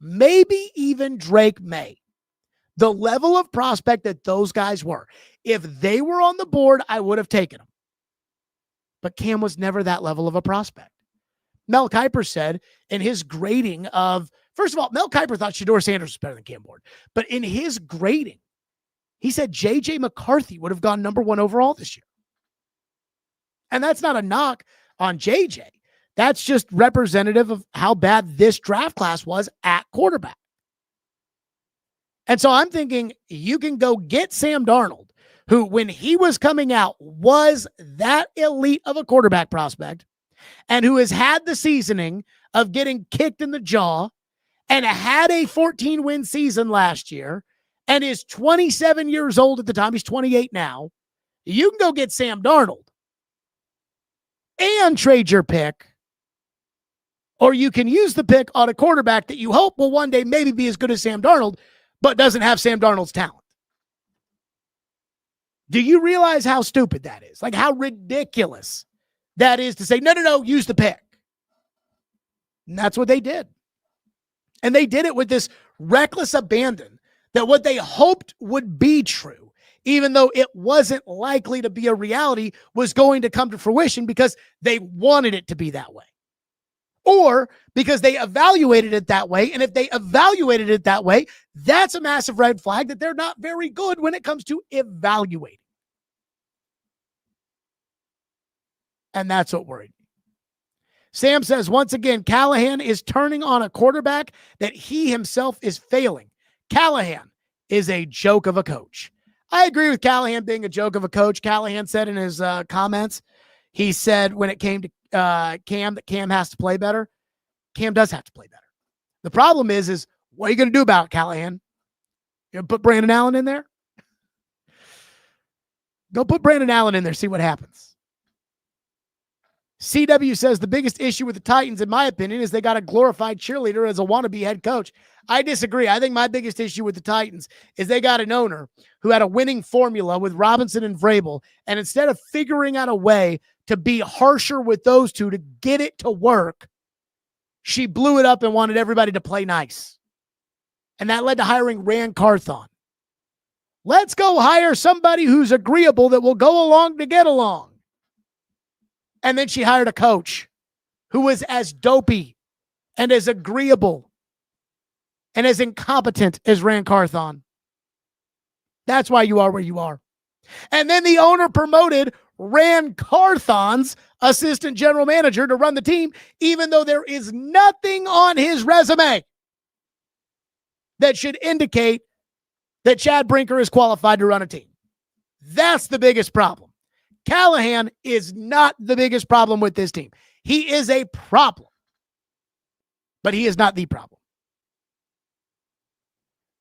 maybe even Drake May, the level of prospect that those guys were, if they were on the board, I would have taken them. But Cam was never that level of a prospect. Mel Kiper said in his grading of, first of all, Mel Kiper thought Shedeur Sanders was better than Cam Ward. But in his grading, he said J.J. McCarthy would have gone number 1 overall this year. And that's not a knock on J.J. That's just representative of how bad this draft class was at quarterback. And so I'm thinking you can go get Sam Darnold, who when he was coming out was that elite of a quarterback prospect and who has had the seasoning of getting kicked in the jaw and had a 14-win season last year and is 27 years old at the time. He's 28 now. You can go get Sam Darnold and trade your pick, or you can use the pick on a quarterback that you hope will one day maybe be as good as Sam Darnold, but doesn't have Sam Darnold's talent. Do you realize how stupid that is? Like how ridiculous that is to say, no, use the pick. And that's what they did. And they did it with this reckless abandon that what they hoped would be true, even though it wasn't likely to be a reality, was going to come to fruition because they wanted it to be that way. Or because they evaluated it that way. And if they evaluated it that way, that's a massive red flag that they're not very good when it comes to evaluating. And that's what worried me. Sam says, once again, Callahan is turning on a quarterback that he himself is failing. Callahan is a joke of a coach. I agree with Callahan being a joke of a coach. Callahan said in his comments, he said when it came to Cam, that Cam has to play better. Cam does have to play better. The problem is what are you going to do about it, Callahan? You going to put Brandon Allen in there? Go put Brandon Allen in there, see what happens. CW says the biggest issue with the Titans, in my opinion, is they got a glorified cheerleader as a wannabe head coach. I disagree. I think my biggest issue with the Titans is they got an owner who had a winning formula with Robinson and Vrabel, and instead of figuring out a way to be harsher with those two to get it to work, she blew it up and wanted everybody to play nice. And that led to hiring Rand Carthon. Let's go hire somebody who's agreeable that will go along to get along. And then she hired a coach who was as dopey and as agreeable and as incompetent as Rand Carthon. That's why you are where you are. And then the owner promoted Rand Carthon's assistant general manager to run the team, even though there is nothing on his resume that should indicate that Chad Brinker is qualified to run a team. That's the biggest problem. Callahan is not the biggest problem with this team. He is a problem, but he is not the problem.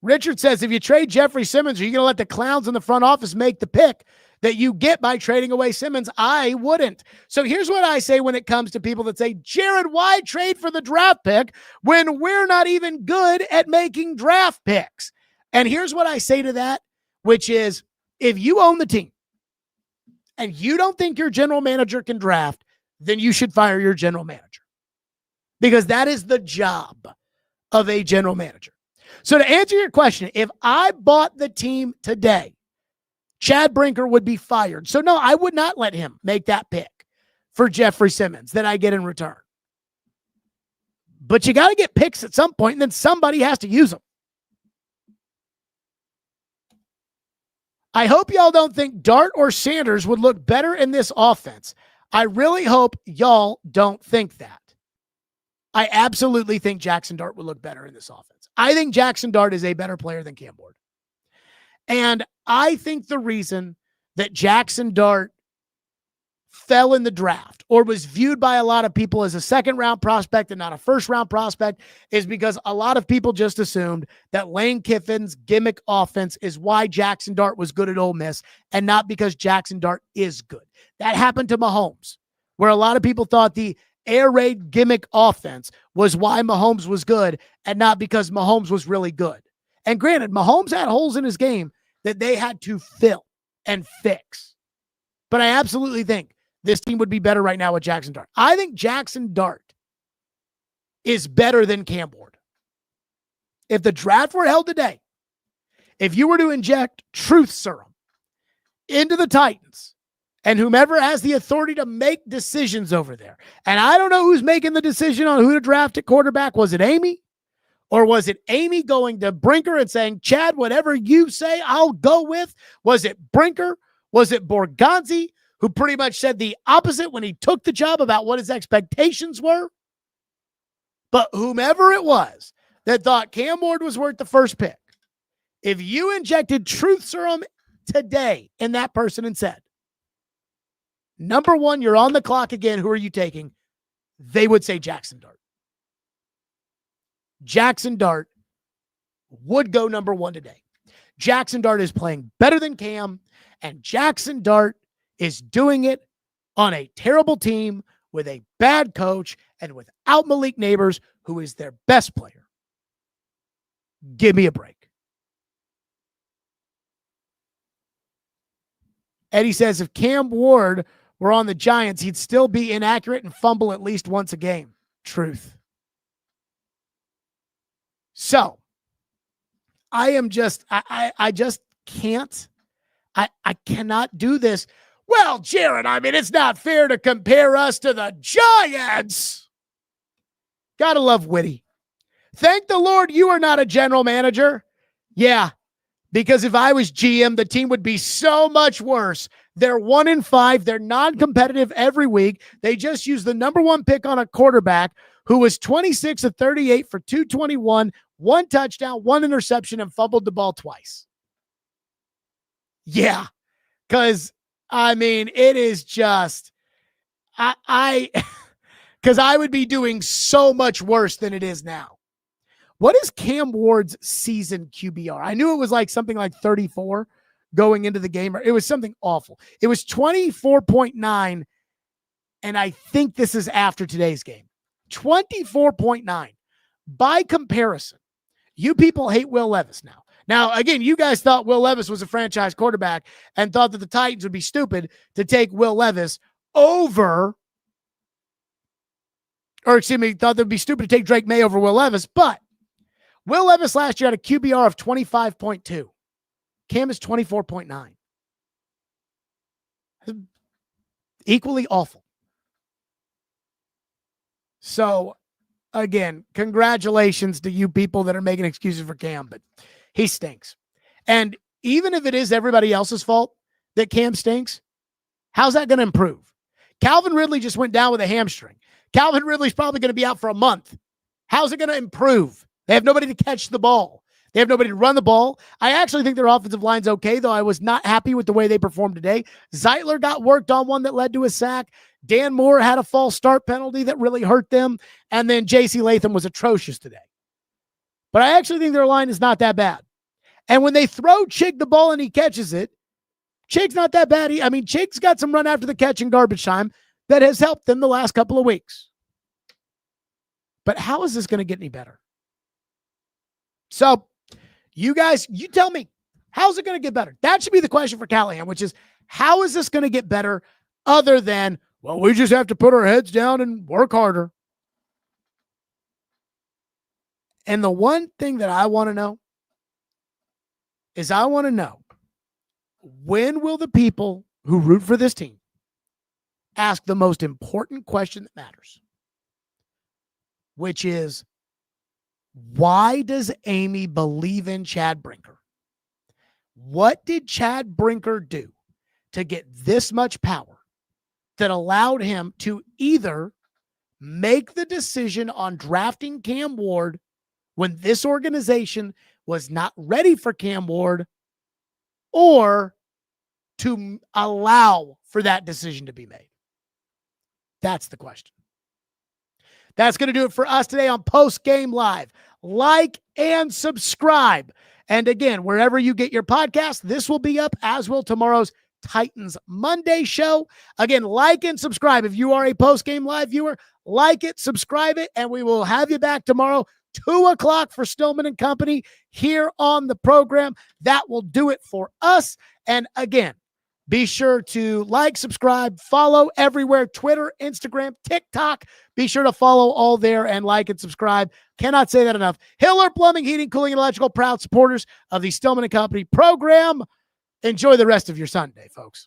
Richard says, if you trade Jeffrey Simmons, are you going to let the clowns in the front office make the pick that you get by trading away Simmons? I wouldn't. So here's what I say when it comes to people that say, Jared, why trade for the draft pick when we're not even good at making draft picks? And here's what I say to that, which is, if you own the team and you don't think your general manager can draft, then you should fire your general manager, because that is the job of a general manager. So to answer your question, if I bought the team today, Chad Brinker would be fired. So no, I would not let him make that pick for Jeffrey Simmons that I get in return. But you got to get picks at some point, and then somebody has to use them. I hope y'all don't think Dart or Sanders would look better in this offense. I really hope y'all don't think that. I absolutely think Jackson Dart would look better in this offense. I think Jackson Dart is a better player than Cam Ward. And I think the reason that Jackson Dart fell in the draft or was viewed by a lot of people as a second-round prospect and not a first-round prospect is because a lot of people just assumed that Lane Kiffin's gimmick offense is why Jackson Dart was good at Ole Miss and not because Jackson Dart is good. That happened to Mahomes, where a lot of people thought the air raid gimmick offense was why Mahomes was good and not because Mahomes was really good. And granted, Mahomes had holes in his game that they had to fill and fix. But I absolutely think this team would be better right now with Jackson Dart. I think Jackson Dart is better than Cam Ward. If the draft were held today, if you were to inject truth serum into the Titans and whomever has the authority to make decisions over there, and I don't know who's making the decision on who to draft at quarterback. Was it Amy? Or was it Amy going to Brinker and saying, Chad, whatever you say, I'll go with? Was it Brinker? Was it Borgonzi, who pretty much said the opposite when he took the job about what his expectations were? But whomever it was that thought Cam Ward was worth the first pick, if you injected truth serum today in that person and said, number one, you're on the clock again, who are you taking? They would say Jackson Dart. Jackson Dart would go number one today. Jackson Dart is playing better than Cam, and Jackson Dart is doing it on a terrible team with a bad coach and without Malik Neighbors, who is their best player. Give me a break. Eddie says if Cam Ward were on the Giants, he'd still be inaccurate and fumble at least once a game. Truth. So I just can't. I cannot do this. Well, Jared, I mean, it's not fair to compare us to the Giants. Gotta love Witty. Thank the Lord you are not a general manager. Yeah, because if I was GM, the team would be so much worse. They're 1-5. They're non-competitive every week. They just used the number one pick on a quarterback who was 26 of 38 for 221, 1 touchdown, 1 interception, and fumbled the ball twice. Yeah, because, I mean, it is just, because I would be doing so much worse than it is now. What is Cam Ward's season QBR? I knew it was like something like 34 going into the game. It was something awful. It was 24.9, and I think this is after today's game. 24.9. By comparison, you people hate Will Levis now. Now, again, you guys thought Will Levis was a franchise quarterback and thought that the Titans would be stupid to take Will Levis thought it'd be stupid to take Drake May over Will Levis, but Will Levis last year had a QBR of 25.2. Cam is 24.9. Equally awful. So, again, congratulations to you people that are making excuses for Cam, but he stinks. And even if it is everybody else's fault that Cam stinks, how's that going to improve? Calvin Ridley just went down with a hamstring. Calvin Ridley's probably going to be out for a month. How's it going to improve? They have nobody to catch the ball. They have nobody to run the ball. I actually think their offensive line's okay, though I was not happy with the way they performed today. Zeitler got worked on one that led to a sack. Dan Moore had a false start penalty that really hurt them. And then J.C. Latham was atrocious today. But I actually think their line is not that bad. And when they throw Chig the ball and he catches it, Chig's not that bad. Chig's got some run after the catch in garbage time that has helped them the last couple of weeks. But how is this going to get any better? So, you guys, you tell me, how's it going to get better? That should be the question for Callahan, which is, how is this going to get better other than, well, we just have to put our heads down and work harder? And the one thing that I want to know is when will the people who root for this team ask the most important question that matters, which is, why does Amy believe in Chad Brinker? What did Chad Brinker do to get this much power that allowed him to either make the decision on drafting Cam Ward when this organization was not ready for Cam Ward, or to allow for that decision to be made? That's the question. That's going to do it for us today on Postgame Live. Like and subscribe. And again, wherever you get your podcast, this will be up, as will tomorrow's Titans Monday show. Again, like and subscribe. If you are a Postgame Live viewer, like it, subscribe it, and we will have you back tomorrow, 2:00 for Stillman and Company here on the program. That will do it for us. And again, be sure to like, subscribe, follow everywhere, Twitter, Instagram, TikTok. Be sure to follow all there and like and subscribe. Cannot say that enough. Hiller Plumbing, Heating, Cooling, and Electrical, proud supporters of the Stillman and Company program. Enjoy the rest of your Sunday, folks.